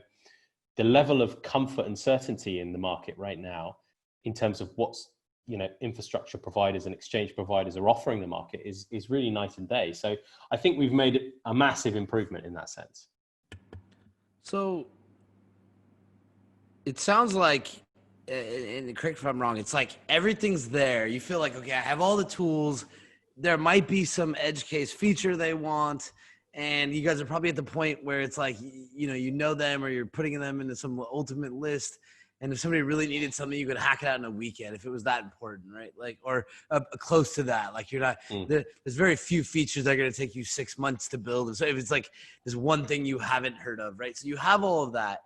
the level of comfort and certainty in the market right now, in terms of what's, you know, infrastructure providers and exchange providers are offering the market is really night and day. So I think we've made a massive improvement in that sense. So it sounds like, and correct if I'm wrong, it's like everything's there. You feel like, okay, I have all the tools. There might be some edge case feature they want, and you guys are probably at the point where it's like, you know them, or you're putting them into some ultimate list. And if somebody really needed something, you could hack it out in a weekend if it was that important, right? Like, or close to that. Like, you're not, there's very few features that are going to take you 6 months to build. And so if it's like there's one thing you haven't heard of, right? So you have all of that.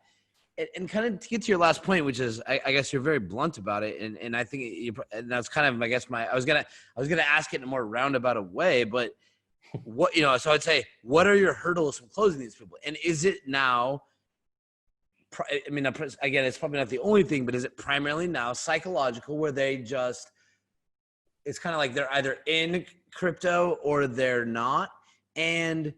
And kind of to get to your last point, which is, I guess you're very blunt about it. And I think and that's kind of, I guess I was going to ask it in a more roundabout way, but what, so I'd say, what are your hurdles from closing these people? And is it now, I mean, again, it's probably not the only thing, but is it primarily now psychological, where it's kind of like they're either in crypto or they're not? And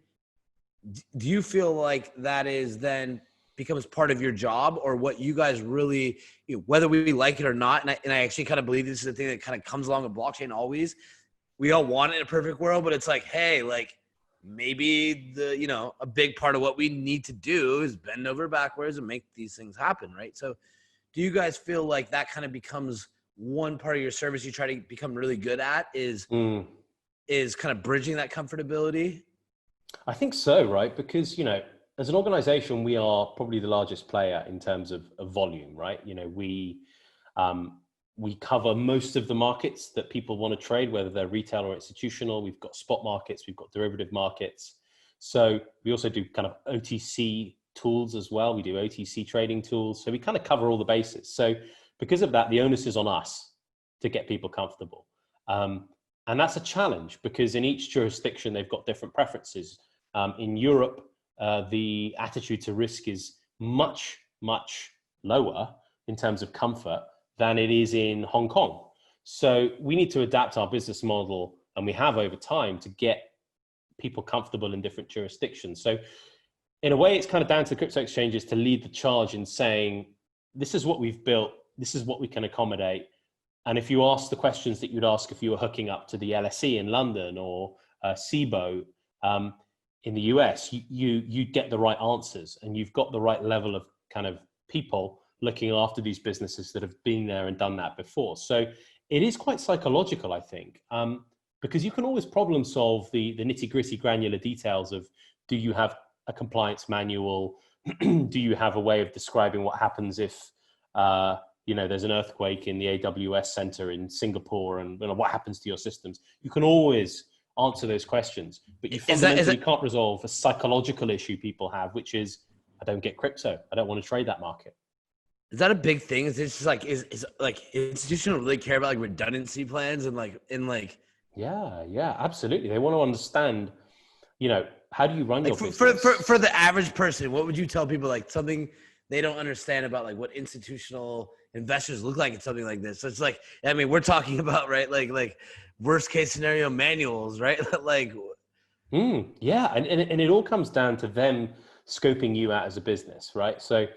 do you feel like that is then becomes part of your job, or what you guys really, whether we like it or not? And I actually kind of believe this is the thing that kind of comes along with blockchain always. We all want it in a perfect world, but it's like, hey, like, maybe a big part of what we need to do is bend over backwards and make these things happen, right? So do you guys feel like that kind of becomes one part of your service you try to become really good at is kind of bridging that comfortability? I think so, right? Because, as an organization, we are probably the largest player in terms of volume, right? We cover most of the markets that people want to trade, whether they're retail or institutional. We've got spot markets, we've got derivative markets. So we also do kind of OTC tools as well. We do OTC trading tools. So we kind of cover all the bases. So because of that, the onus is on us to get people comfortable. And that's a challenge because in each jurisdiction, they've got different preferences. In Europe, the attitude to risk is much, much lower in terms of comfort than it is in Hong Kong. So we need to adapt our business model, and we have over time, to get people comfortable in different jurisdictions. So in a way, it's kind of down to the crypto exchanges to lead the charge in saying, this is what we've built, this is what we can accommodate. And if you ask the questions that you'd ask if you were hooking up to the LSE in London or SIBO in the US, you'd get the right answers, and you've got the right level of kind of people looking after these businesses that have been there and done that before. So it is quite psychological, I think, because you can always problem solve the nitty gritty granular details of, do you have a compliance manual? Do you have a way of describing what happens if, there's an earthquake in the AWS center in Singapore, and what happens to your systems? You can always answer those questions, but you fundamentally can't resolve a psychological issue people have, which is, I don't get crypto. I don't want to trade that market. Is that a big thing? Is it just like, is like institutions don't really care about like redundancy plans and Yeah, absolutely. They want to understand, how do you run your business? For the average person, what would you tell people, like something they don't understand about like what institutional investors look like in something like this? So it's like, I mean, we're talking about, right, like worst case scenario manuals, right? Yeah, and it all comes down to them scoping you out as a business, right? So,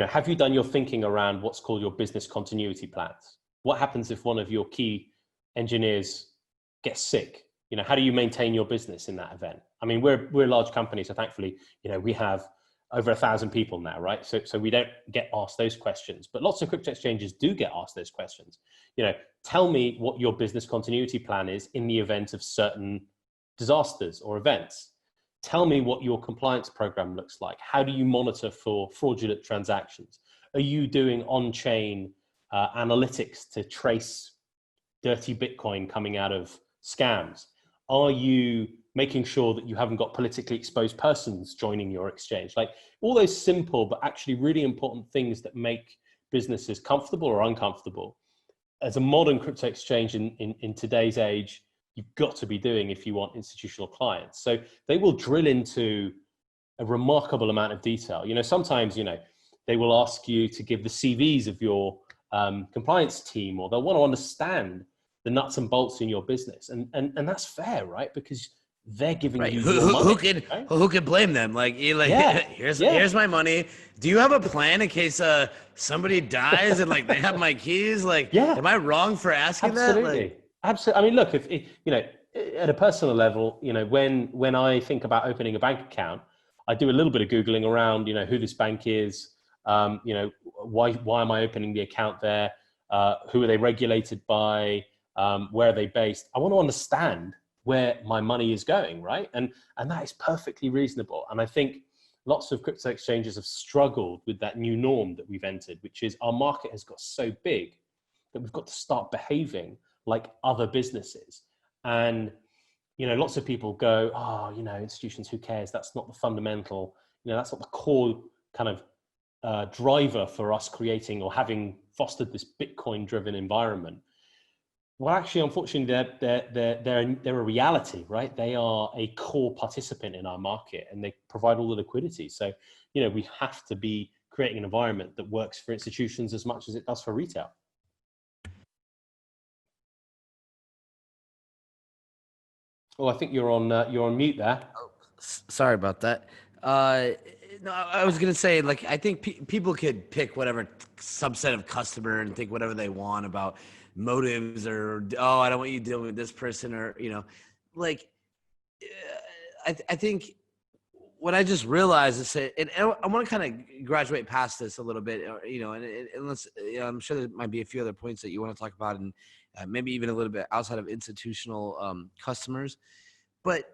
have you done your thinking around what's called your business continuity plans? What happens if one of your key engineers gets sick? How do you maintain your business in that event? I mean, we're a large company, so thankfully, we have over 1,000 people now, right? So we don't get asked those questions, but lots of crypto exchanges do get asked those questions. Tell me what your business continuity plan is in the event of certain disasters or events. Tell me what your compliance program looks like. How do you monitor for fraudulent transactions? Are you doing on-chain analytics to trace dirty Bitcoin coming out of scams? Are you making sure that you haven't got politically exposed persons joining your exchange? Like all those simple but actually really important things that make businesses comfortable or uncomfortable. As a modern crypto exchange in today's age, you've got to be doing if you want institutional clients. So they will drill into a remarkable amount of detail. Sometimes, they will ask you to give the CVs of your compliance team, or they'll want to understand the nuts and bolts in your business. And that's fair, right? Because they're giving you your money. Who can blame them? Here's my money. Do you have a plan in case somebody dies and they have my keys? Am I wrong for asking that? Absolutely. I mean, look, if at a personal level, when I think about opening a bank account, I do a little bit of Googling around, who this bank is, why am I opening the account there? Who are they regulated by? Where are they based? I want to understand where my money is going, right? And that is perfectly reasonable. And I think lots of crypto exchanges have struggled with that new norm that we've entered, which is our market has got so big that we've got to start behaving like other businesses. And, lots of people go, institutions, who cares? That's not the fundamental, that's not the core kind of driver for us creating or having fostered this Bitcoin driven environment. Well, actually, unfortunately, they're a reality, right? They are a core participant in our market, and they provide all the liquidity. So, we have to be creating an environment that works for institutions as much as it does for retail. Oh, I think you're on mute there. Oh, sorry about that. No, I was gonna say, I think people could pick whatever subset of customer and think whatever they want about motives, or I don't want you dealing with this person, or I think what I just realized is that, and I want to kind of graduate past this a little bit, you know, and unless, you know, I'm sure there might be a few other points that you want to talk about, and maybe even a little bit outside of institutional customers. But,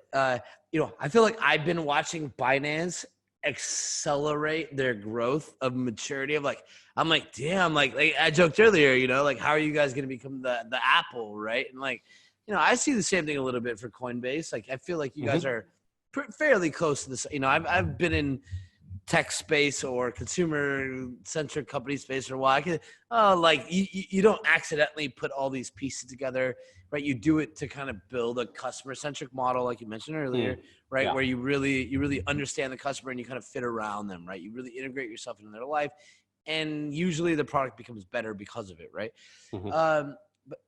you know, I feel like I've been watching Binance accelerate their growth of maturity of like, I'm like, damn, like I joked earlier, you know, like, how are you guys going to become the Apple, right? And like, you know, I see the same thing a little bit for Coinbase. Like, I feel like you guys are fairly close to this. You know, I've been in tech space or consumer centric company space for a while. I can, like you don't accidentally put all these pieces together, right? You do it to kind of build a customer centric model, like you mentioned earlier, right? Yeah. Where you really understand the customer and you kind of fit around them, right? You really integrate yourself into their life, and usually the product becomes better because of it, right?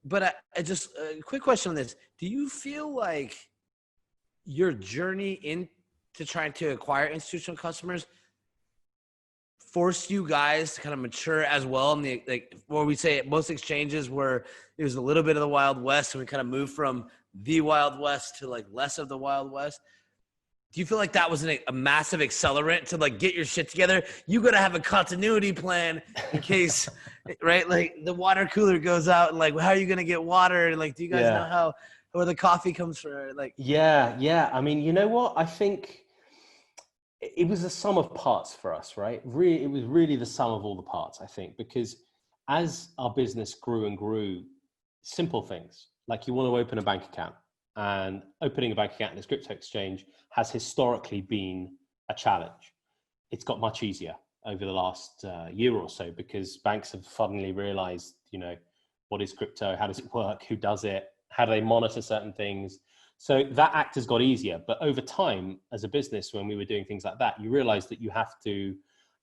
But I just a quick question on this: do you feel like your journey into trying to acquire institutional customers forced you guys to kind of mature as well? And like where we say most exchanges where it was a little bit of the Wild West, and we kind of moved from the Wild West to like less of the Wild West. Do you feel like that was a massive accelerant to like get your shit together? You got to have a continuity plan in case, right? Like the water cooler goes out, and like, how are you going to get water? And like, do you guys know how where the coffee comes from? Like, yeah. I mean, you know what? I think it was a sum of parts for us, right? Really, it was really the sum of all the parts, I think, because as our business grew and grew, simple things like you want to open a bank account, and opening a bank account in this crypto exchange has historically been a challenge. It's got much easier over the last year or so because banks have suddenly realized, you know, what is crypto? How does it work? Who does it? How do they monitor certain things? So that act has got easier. But over time, as a business, when we were doing things like that, you realize that you have to,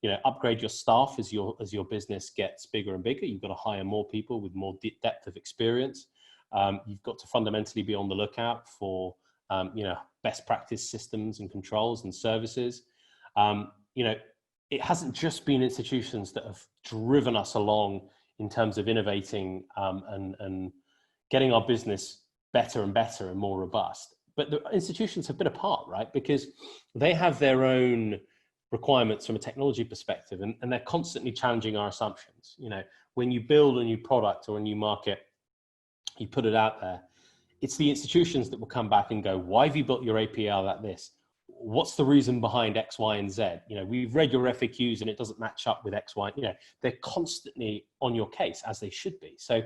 you know, upgrade your staff as your business gets bigger and bigger. You've got to hire more people with more depth of experience. You've got to fundamentally be on the lookout for, you know, best practice systems and controls and services. You know, it hasn't just been institutions that have driven us along in terms of innovating and getting our business better and better and more robust. But the institutions have been a part, right? Because they have their own requirements from a technology perspective, and they're constantly challenging our assumptions. You know, when you build a new product or a new market, you put it out there, it's the institutions that will come back and go, why have you built your API like this? What's the reason behind X, Y, and Z? You know, we've read your FAQs and it doesn't match up with X, Y. You know, they're constantly on your case, as they should be. So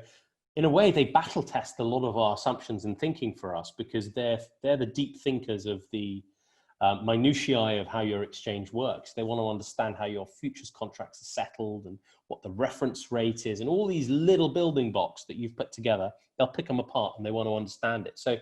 in a way, they battle test a lot of our assumptions and thinking for us because they're the deep thinkers of the minutiae of how your exchange works. They want to understand how your futures contracts are settled and what the reference rate is and all these little building blocks that you've put together. They'll pick them apart and they want to understand it. So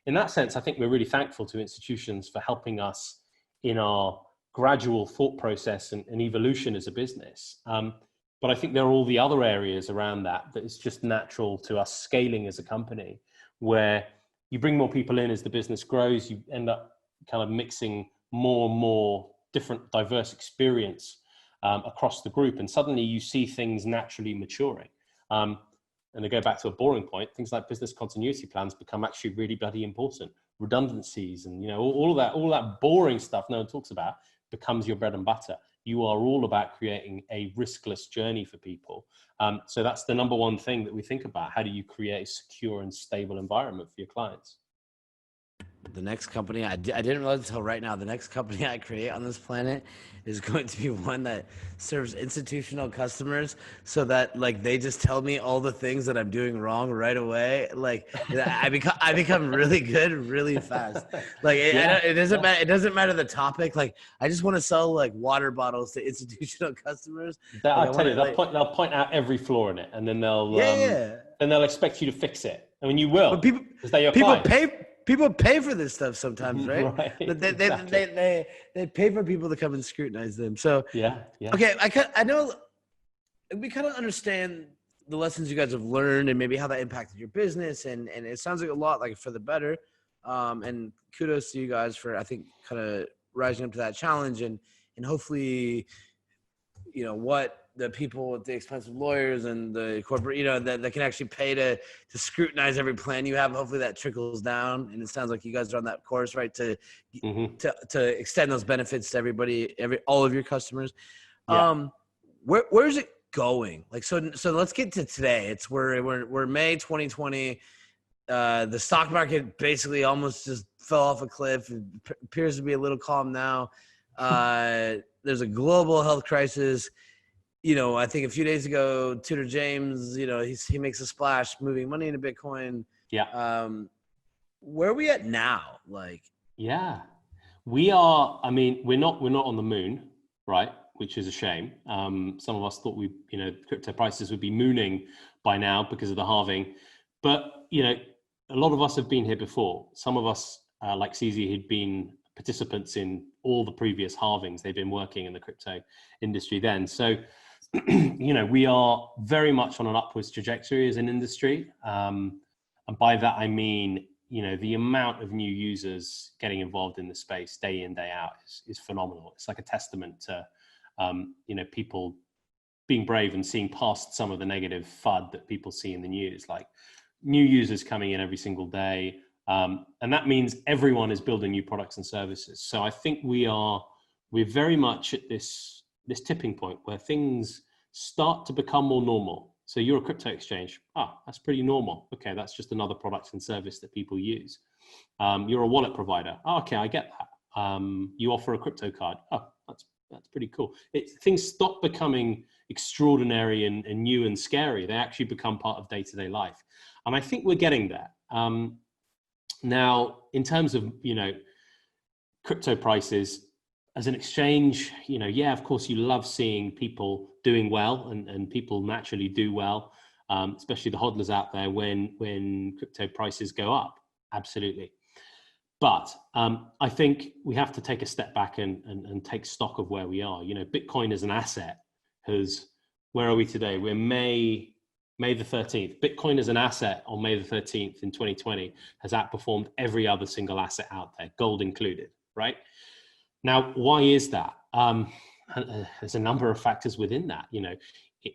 in that sense, I think we're really thankful to institutions for helping us in our gradual thought process and evolution as a business. But I think there are all the other areas around that it's just natural to us scaling as a company, where you bring more people in as the business grows, you end up kind of mixing more and more different diverse experience across the group. And suddenly you see things naturally maturing. And to go back to a boring point, things like business continuity plans become actually really bloody important. Redundancies and, you know, all that boring stuff no one talks about becomes your bread and butter. You are all about creating a riskless journey for people. So that's the number one thing that we think about. How do you create a secure and stable environment for your clients? The next company, I didn't realize until right now, the next company I create on this planet is going to be one that serves institutional customers so that like they just tell me all the things that I'm doing wrong right away. Like I become really good really fast. Like it doesn't matter the topic. Like I just want to sell like water bottles to institutional customers. I'll tell you, they'll point out every flaw in it, and then they'll expect you to fix it. I mean, you will. But people pay for this stuff sometimes, right? Right. They pay for people to come and scrutinize them. So yeah. Okay, I know we kind of understand the lessons you guys have learned and maybe how that impacted your business, and it sounds like a lot like for the better. And kudos to you guys for, I think, kind of rising up to that challenge and hopefully what the people with the expensive lawyers and the corporate, that can actually pay to scrutinize every plan you have. Hopefully that trickles down. And it sounds like you guys are on that course, right? To extend those benefits to everybody, all of your customers. Yeah. Where's it going? Like, so let's get to today. We're May 2020. The stock market basically almost just fell off a cliff. It appears to be a little calm now. There's a global health crisis. I think a few days ago, Tudor James, he makes a splash moving money into Bitcoin. Yeah. Where are we at now? Yeah, we are. I mean, we're not on the moon, right? Which is a shame. Some of us thought crypto prices would be mooning by now because of the halving, but a lot of us have been here before. Some of us, like CZ, had been participants in all the previous halvings. They've been working in the crypto industry then. So, we are very much on an upwards trajectory as an industry. And by that, I mean, the amount of new users getting involved in the space day in, day out is phenomenal. It's like a testament to, people being brave and seeing past some of the negative FUD that people see in the news, like new users coming in every single day. And that means everyone is building new products and services. So I think we're very much at this tipping point where things start to become more normal. So you're a crypto exchange. That's pretty normal. Okay, that's just another product and service that people use. You're a wallet provider. Okay, I get that. You offer a crypto card. That's pretty cool. Things stop becoming extraordinary and new and scary. They actually become part of day-to-day life. And I think we're getting there. Now, in terms of, crypto prices, as an exchange, of course, you love seeing people doing well, and people naturally do well, especially the hodlers out there when crypto prices go up. Absolutely. But I think we have to take a step back and take stock of where we are. Bitcoin as an asset where are we today? We're May the 13th. Bitcoin as an asset on May the 13th in 2020 has outperformed every other single asset out there, gold included, right? Now, why is that? There's a number of factors within that.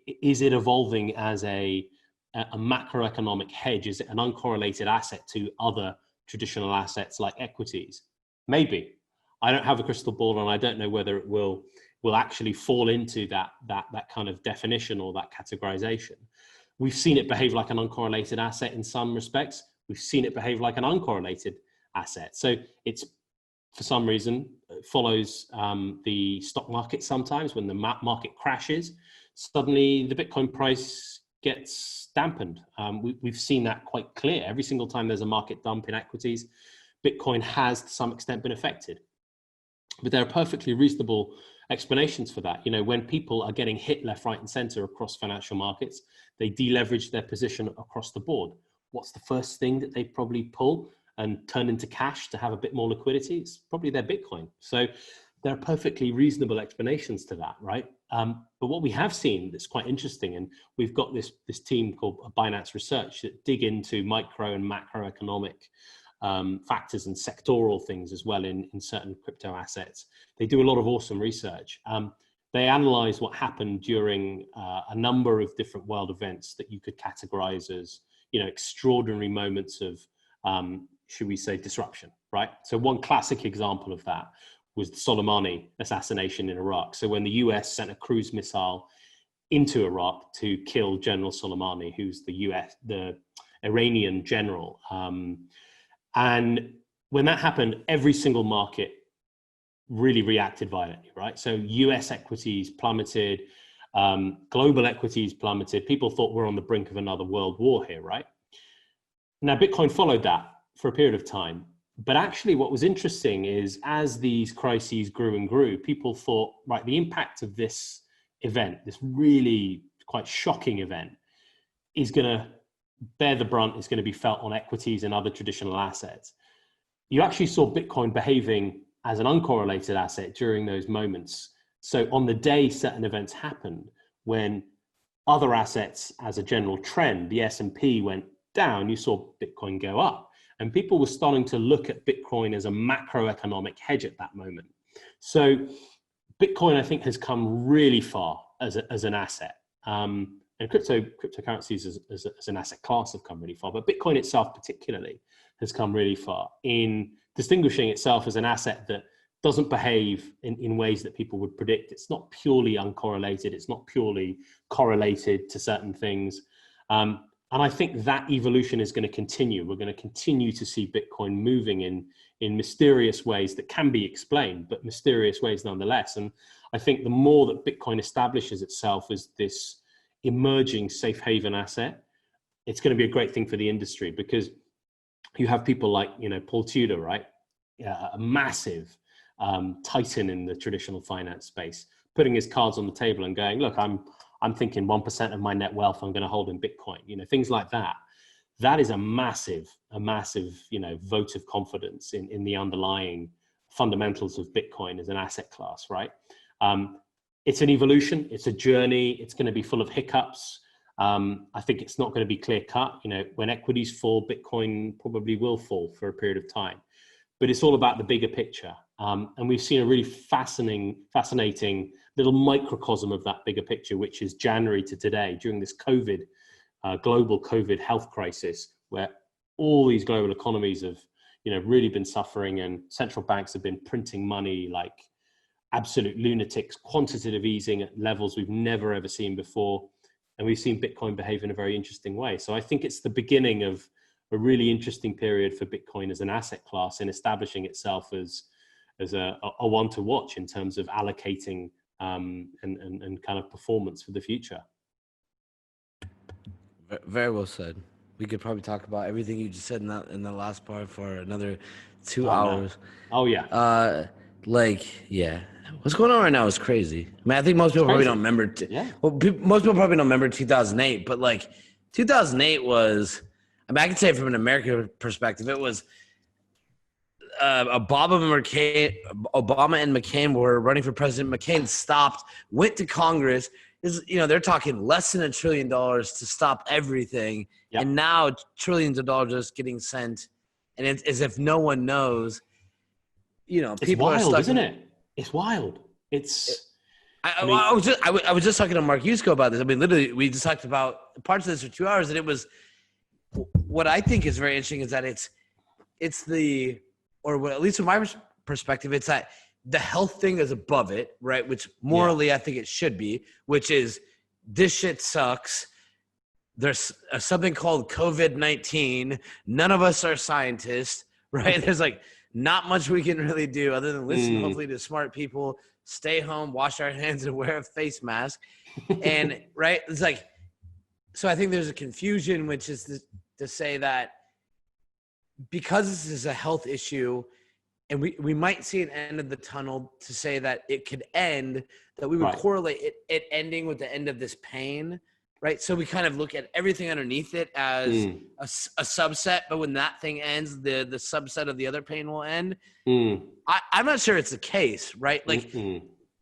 Is it evolving as a macroeconomic hedge? Is it an uncorrelated asset to other traditional assets like equities? Maybe. I don't have a crystal ball, and I don't know whether it will actually fall into that kind of definition or that categorization. We've seen it behave like an uncorrelated asset in some respects. We've seen it behave like an uncorrelated asset. So it's, for some reason, follows the stock market sometimes. When the market crashes, suddenly the Bitcoin price gets dampened. We've seen that quite clear. Every single time there's a market dump in equities, Bitcoin has to some extent been affected. But there are perfectly reasonable explanations for that. When people are getting hit left, right, and center across financial markets, they deleverage their position across the board. What's the first thing that they probably pull and turn into cash to have a bit more liquidity? It's probably their Bitcoin. So there are perfectly reasonable explanations to that, right? But what we have seen that's quite interesting, and we've got this team called Binance Research that dig into micro and macroeconomic factors and sectoral things as well in certain crypto assets. They do a lot of awesome research. They analyze what happened during a number of different world events that you could categorize as, extraordinary moments of, should we say, disruption, right? So one classic example of that was the Soleimani assassination in Iraq. So when the US sent a cruise missile into Iraq to kill General Soleimani, who's the Iranian general. And when that happened, every single market really reacted violently, right? So US equities plummeted, global equities plummeted. People thought we're on the brink of another world war here, right? Now, Bitcoin followed that for a period of time. But actually what was interesting is as these crises grew and grew, people thought, right, the impact of this event, this really quite shocking event, is going to bear the brunt, is going to be felt on equities and other traditional assets. You actually saw Bitcoin behaving as an uncorrelated asset during those moments. So on the day certain events happened, when other assets as a general trend, the S&P went down, you saw Bitcoin go up. And people were starting to look at Bitcoin as a macroeconomic hedge at that moment. So Bitcoin, I think, has come really far as an asset. And cryptocurrencies as an asset class have come really far, but Bitcoin itself particularly has come really far in distinguishing itself as an asset that doesn't behave in ways that people would predict. It's not purely uncorrelated. It's not purely correlated to certain things. And I think that evolution is going to continue. We're going to continue to see Bitcoin moving in mysterious ways that can be explained, but mysterious ways nonetheless. And I think the more that Bitcoin establishes itself as this emerging safe haven asset, it's going to be a great thing for the industry, because you have people like, Paul Tudor, right? A massive titan in the traditional finance space, putting his cards on the table and going, look, I'm thinking 1% of my net wealth I'm going to hold in Bitcoin, things like that. That is a massive, vote of confidence in the underlying fundamentals of Bitcoin as an asset class, right? It's an evolution, it's a journey, it's going to be full of hiccups. I think it's not going to be clear cut. When equities fall, Bitcoin probably will fall for a period of time. But it's all about the bigger picture. And we've seen a really fascinating little microcosm of that bigger picture, which is January to today, during this global COVID health crisis, where all these global economies have, really been suffering, and central banks have been printing money like absolute lunatics, quantitative easing at levels we've never ever seen before. And we've seen Bitcoin behave in a very interesting way. So I think it's the beginning of a really interesting period for Bitcoin as an asset class, in establishing itself as a one to watch in terms of allocating and kind of performance for the future. Very well said. We could probably talk about everything you just said in the last part for another 2 hours. No. Oh yeah. Yeah. What's going on right now is crazy. I mean, I think most people probably don't remember. Most people probably don't remember 2008, but 2008 was. I mean, I can say from an American perspective, it was Obama and McCain were running for president. McCain stopped, went to Congress. They're talking less than $1 trillion to stop everything, and now trillions of dollars just getting sent, and it's as if no one knows. It's people wild, are stuck isn't it? It's wild. I was just talking to Mark Yusko about this. I mean, literally, we just talked about parts of this for 2 hours, and it was. What I think is very interesting is that at least from my perspective, it's that the health thing is above it, right? Which morally I think it should be, which is this shit sucks. There's something called COVID-19. None of us are scientists, right? There's not much we can really do other than listen, hopefully, to smart people, stay home, wash our hands, and wear a face mask. And right, it's so I think there's a confusion, which is to say that because this is a health issue, and we might see an end of the tunnel, to say that it could end, that we would correlate it ending with the end of this pain, right? So we kind of look at everything underneath it as a subset, but when that thing ends, the subset of the other pain will end. I'm not sure it's the case, right?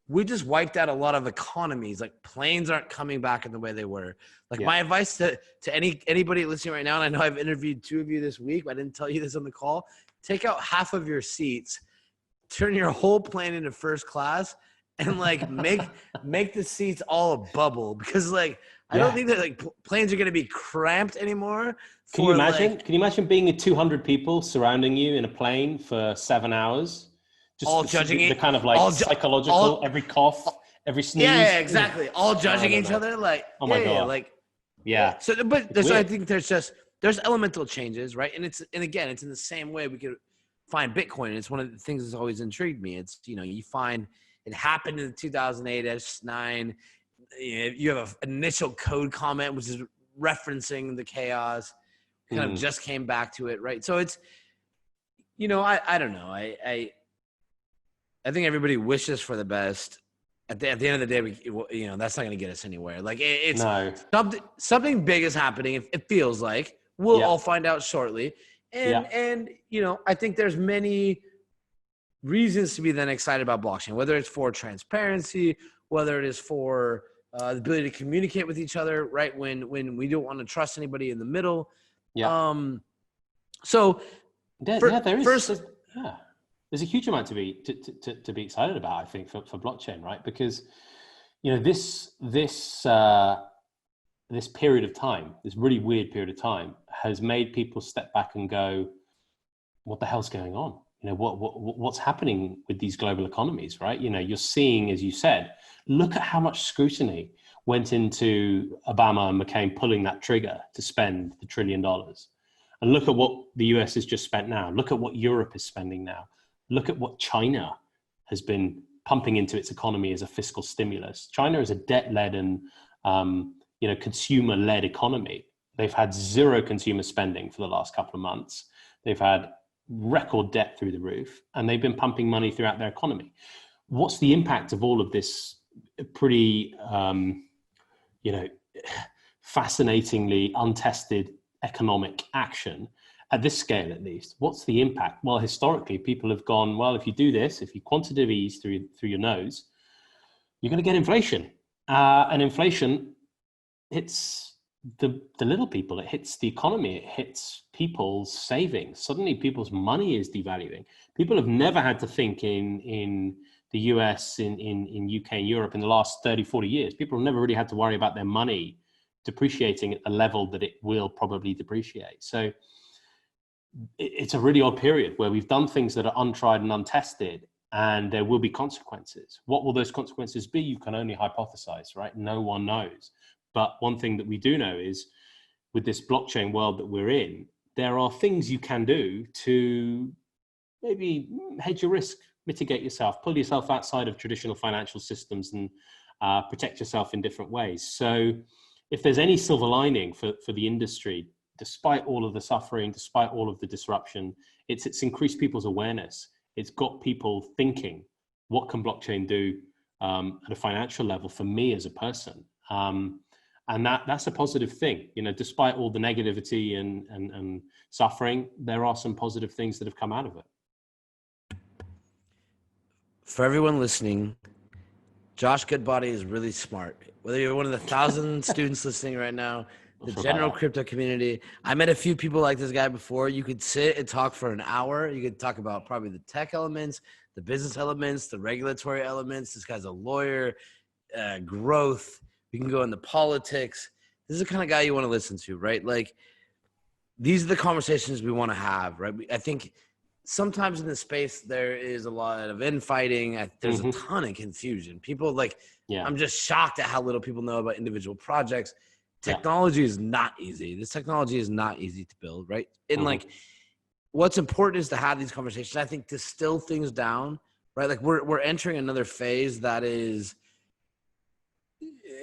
We just wiped out a lot of economies. Planes aren't coming back in the way they were. My advice to anybody listening right now, and I know I've interviewed 2 of you this week, but I didn't tell you this on the call, take out half of your seats, turn your whole plane into first class, and make the seats all a bubble, because I don't think that planes are going to be cramped anymore. Can you imagine? Can you imagine being 200 people surrounding you in a plane for 7 hours? Just all judging the kind of psychological, every cough, every sneeze. Yeah, exactly. All judging each other. Oh my God. Yeah. So, I think there's elemental changes, right? And it's in the same way we could find Bitcoin. It's one of the things that's always intrigued me. It's, you find it happened in 2008 S9. You have an initial code comment, which is referencing the chaos, kind of just came back to it. Right. So it's, I don't know. I think everybody wishes for the best. At the end of the day, that's not going to get us anywhere. Something big is happening. It feels like we'll all find out shortly. And I think there's many reasons to be then excited about blockchain, whether it's for transparency, whether it is for the ability to communicate with each other, right? When we don't want to trust anybody in the middle. Yeah. There's a huge amount to be excited about, I think, for blockchain, right? Because, You know, this period of time, this really weird period of time, has made people step back and go, what the hell's going on? You know, what's happening with these global economies, right? You know, you're seeing, as you said, look at how much scrutiny went into Obama and McCain pulling that trigger to spend the $1 trillion. And look at what the US has just spent now. Look at what Europe is spending now. Look at what China has been pumping into its economy as a fiscal stimulus. China is a debt-led and consumer-led economy. They've had zero consumer spending for the last couple of months. They've had record debt through the roof, and they've been pumping money throughout their economy. What's the impact of all of this pretty, fascinatingly untested economic action at this scale, at least? What's the impact? Well, historically, people have gone, well, if you do this, if you quantitative ease through your nose, you're going to get inflation. And inflation hits the little people, it hits the economy, it hits people's savings. Suddenly people's money is devaluing. People have never had to think in the US, in UK and Europe in the last 30, 40 years. People have never really had to worry about their money depreciating at the level that it will probably depreciate. So it's a really odd period where we've done things that are untried and untested, and there will be consequences. What will those consequences be? You can only hypothesize, right? No one knows. But one thing that we do know is, with this blockchain world that we're in, there are things you can do to maybe hedge your risk, mitigate yourself, pull yourself outside of traditional financial systems, and protect yourself in different ways. So if there's any silver lining for the industry, despite all of the suffering, despite all of the disruption, it's increased people's awareness. It's got people thinking, what can blockchain do at a financial level for me as a person? And that's a positive thing. You know, despite all the negativity and suffering, there are some positive things that have come out of it. For everyone listening, Josh Goodbody is really smart. Whether you're one of the 1,000 students listening right now, the general crypto community, I met a few people like this guy before. You could sit and talk for an hour. You could talk about probably the tech elements, the business elements, the regulatory elements. This guy's a lawyer, growth. We can go into politics. This is the kind of guy you want to listen to, right? Like, these are the conversations we want to have, right? I think sometimes in this space, there is a lot of infighting. There's a ton of confusion. People I'm just shocked at how little people know about individual projects. Technology is not easy. This technology is not easy to build, right? And what's important is to have these conversations. I think distill things down, right? Like we're entering another phase that is,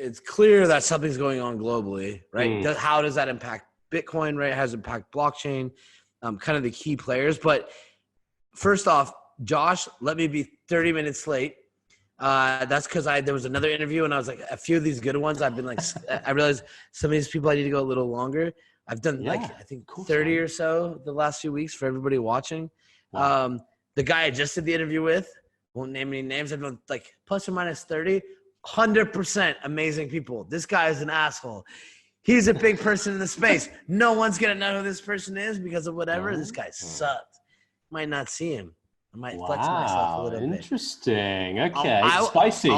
it's clear that something's going on globally, right? How does that impact Bitcoin, right? How does it impact blockchain? Kind of the key players. But first off, Josh, let me be 30 minutes late. That's because there was another interview, and I was like, a few of these good ones, I've been like, I realized some of these people I need to go a little longer. I've done I think 30 or so the last few weeks for everybody watching. Wow. The guy I just did the interview with, won't name any names. I've done like plus or minus 30, 100% amazing people. This guy is an asshole. He's a big person in the space. No one's going to know who this person is because of whatever. This guy sucked. Might not see him. I might flex myself a little bit. Interesting. Okay.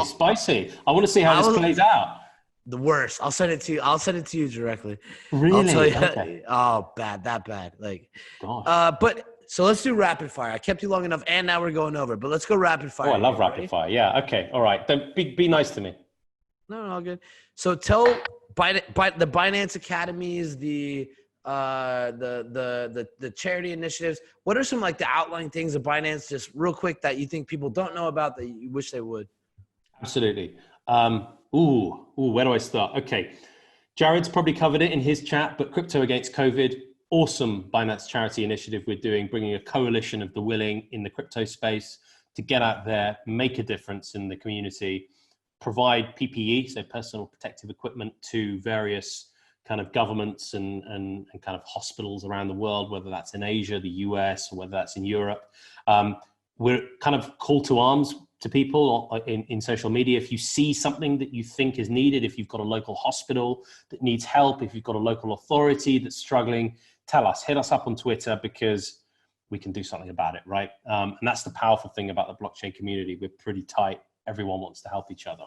Spicy. I want to see how this plays out. The worst. I'll send it to you. I'll send it to you directly. Really? I'll tell you. Okay. Oh, that bad. Like, gosh. But so let's do rapid fire. I kept you long enough, and now we're going over. But let's go rapid fire. Oh, I love rapid fire. Yeah. Okay. All right. Don't be nice to me. No, all good. So tell the Binance Academies, the charity initiatives. What are some like the outlying things of Binance, just real quick, that you think people don't know about that you wish they would? Absolutely. Where do I start? Okay. Jared's probably covered it in his chat, but Crypto Against COVID, awesome Binance charity initiative we're doing, bringing a coalition of the willing in the crypto space to get out there, make a difference in the community, provide PPE, so personal protective equipment, to various kind of governments and kind of hospitals around the world, whether that's in Asia, the US, or whether that's in Europe. We're kind of call to arms to people in social media. If you see something that you think is needed, if you've got a local hospital that needs help, if you've got a local authority that's struggling, tell us, hit us up on Twitter, because we can do something about it, right? And that's the powerful thing about the blockchain community. We're pretty tight everyone wants to help each other.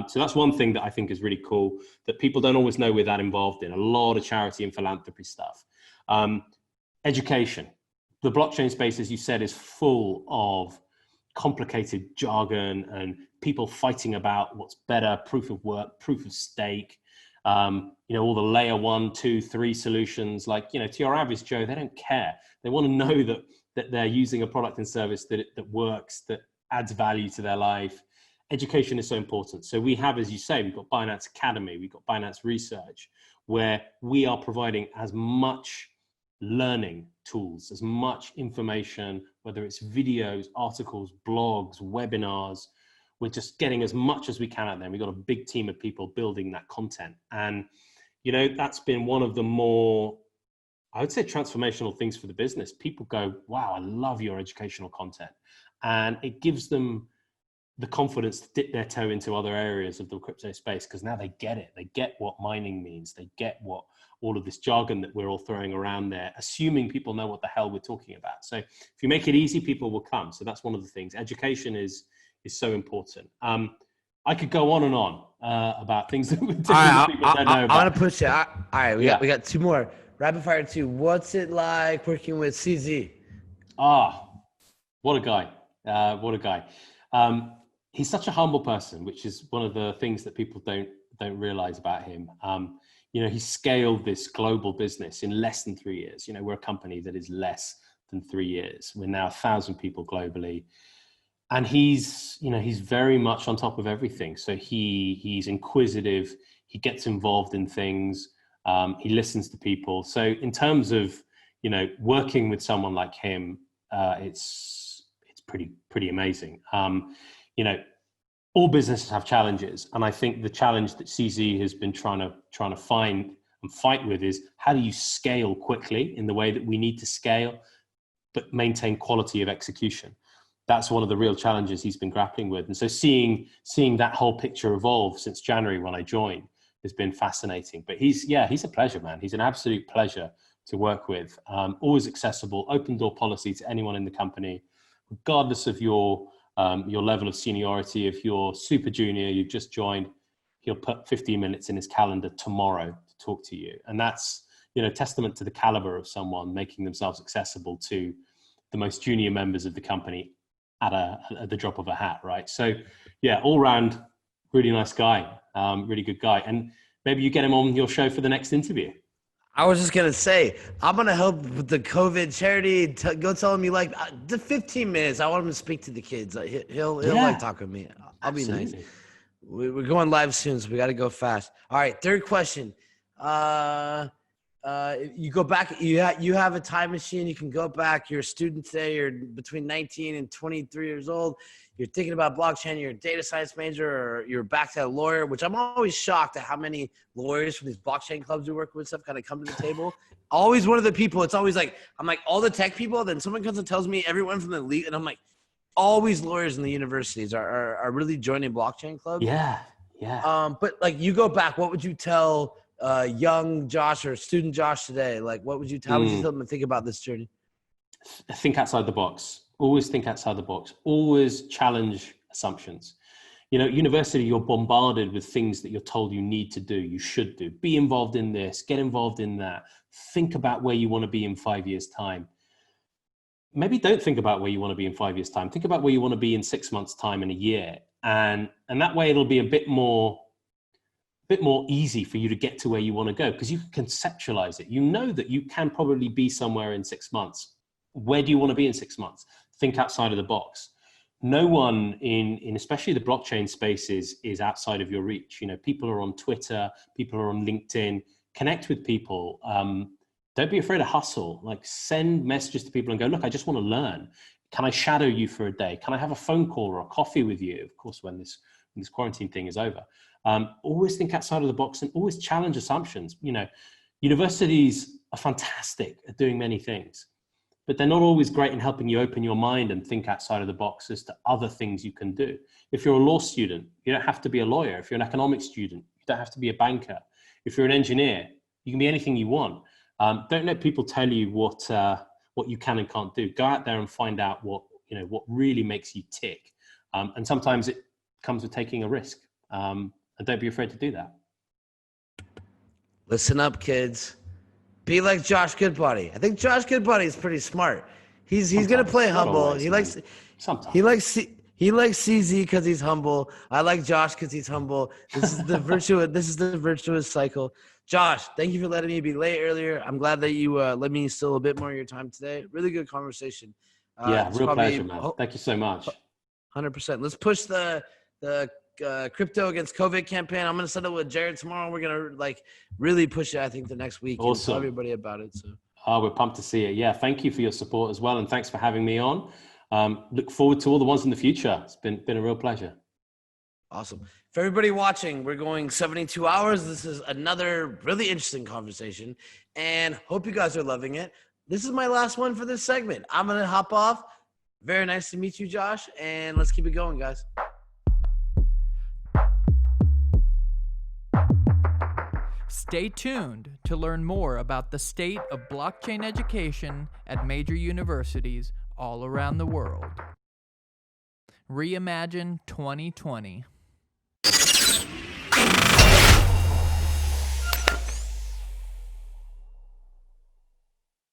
So that's one thing that I think is really cool that people don't always know we're that involved in. A lot of charity and philanthropy stuff. Education. The blockchain space, as you said, is full of complicated jargon and people fighting about what's better, proof of work, proof of stake, all the layer 1, 2, 3 solutions. Like, to your average Joe, they don't care. They want to know that they're using a product and service that works, that adds value to their life. Education is so important. So we have, as you say, we've got Binance Academy, we've got Binance Research, where we are providing as much learning tools, as much information, whether it's videos, articles, blogs, webinars. We're just getting as much as we can out there. We've got a big team of people building that content. And, that's been one of the more, I would say, transformational things for the business. People go, wow, I love your educational content. And it gives them the confidence to dip their toe into other areas of the crypto space, because now they get it. They get what mining means. They get what all of this jargon that we're all throwing around there, assuming people know what the hell we're talking about. So if you make it easy, people will come. So that's one of the things. Education is so important. I could go on and on about things that we're doing that people don't know about. I want to push it. All right, we got 2 more. Rapid fire 2. What's it like working with CZ? What a guy. What a guy. He's such a humble person, which is one of the things that people don't realize about him. He scaled this global business in less than 3 years. We're a company that is less than 3 years. We're now 1,000 people globally. And he's very much on top of everything. So he's inquisitive. He gets involved in things. He listens to people. So in terms of, working with someone like him, it's pretty amazing. All businesses have challenges. And I think the challenge that CZ has been trying to find and fight with is, how do you scale quickly in the way that we need to scale, but maintain quality of execution? That's one of the real challenges he's been grappling with. And so seeing that whole picture evolve since January when I joined has been fascinating. But he's a pleasure, man. He's an absolute pleasure to work with. Always accessible, open door policy to anyone in the company, regardless of your level of seniority. If you're super junior, you've just joined, he'll put 15 minutes in his calendar tomorrow to talk to you. And that's, testament to the caliber of someone making themselves accessible to the most junior members of the company at the drop of a hat, right? So yeah, all round, really nice guy, really good guy. And maybe you get him on your show for the next interview. I was just going to say, I'm going to help with the COVID charity. Go tell him you like the 15 minutes. I want him to speak to the kids. He'll like talking to me. I'll be nice. We're going live soon, so we got to go fast. All right. 3rd question. You go back, you have a time machine. You can go back. You're a student today. You're between 19 and 23 years old. You're thinking about blockchain. You're a data science major, or you're back to a lawyer, which I'm always shocked at how many lawyers from these blockchain clubs we work with stuff kind of come to the table. Always one of the people. It's always like, I'm like all the tech people. Then someone comes and tells me everyone from the league. And I'm like, always lawyers in the universities are really joining blockchain clubs. Yeah. But like, you go back, what would you tell young Josh or student Josh today? Like, what would you tell them to think about this journey? Think outside the box. Always think outside the box. Always challenge assumptions. University, you're bombarded with things that you're told you need to do, you should do. Be involved in this, get involved in that. Think about where you want to be in 5 years' time. Maybe don't think about where you want to be in 5 years' time. Think about where you want to be in 6 months' time, in a year. And that way it'll be a bit more easy for you to get to where you want to go, because you can conceptualize it. You know that you can probably be somewhere in 6 months. Where do you want to be in 6 months? Think outside of the box. No one in especially the blockchain space is outside of your reach. People are on Twitter, people are on LinkedIn. Connect with people. Don't be afraid to hustle. Like, send messages to people and go, look, I just want to learn. Can I shadow you for a day? Can I have a phone call or a coffee with you? Of course, when this quarantine thing is over. Always think outside of the box and always challenge assumptions. Universities are fantastic at doing many things, but they're not always great in helping you open your mind and think outside of the box as to other things you can do. If you're a law student, you don't have to be a lawyer. If you're an economics student, you don't have to be a banker. If you're an engineer, you can be anything you want. Don't let people tell you what you can and can't do. Go out there and find out what really makes you tick. And sometimes comes with taking a risk. And don't be afraid to do that. Listen up, kids. Be like Josh Goodbody. I think Josh Goodbody is pretty smart. He's gonna play Not humble. always, he man. likes Sometimes. he likes CZ because he's humble. I like Josh because he's humble. This is the virtuous cycle. Josh, thank you for letting me be late earlier. I'm glad that you let me steal a bit more of your time today. Really good conversation. Yeah, It's real probably pleasure, man. Thank you so much. 100%. Let's push the crypto against COVID campaign. I'm gonna set it with Jared tomorrow. We're gonna like really push it. I think the next week. And tell everybody about it. So. Oh, we're pumped to see it. Yeah, thank you for your support as well, and thanks for having me on. Look forward to all the ones in the future. It's been a real pleasure. Awesome. For everybody watching, we're going 72 hours. This is another really interesting conversation, and hope you guys are loving it. This is my last one for this segment. I'm gonna hop off. Very nice to meet you, Josh, and let's keep it going, guys. Stay tuned to learn more about the state of blockchain education at major universities all around the world. Reimagine 2020.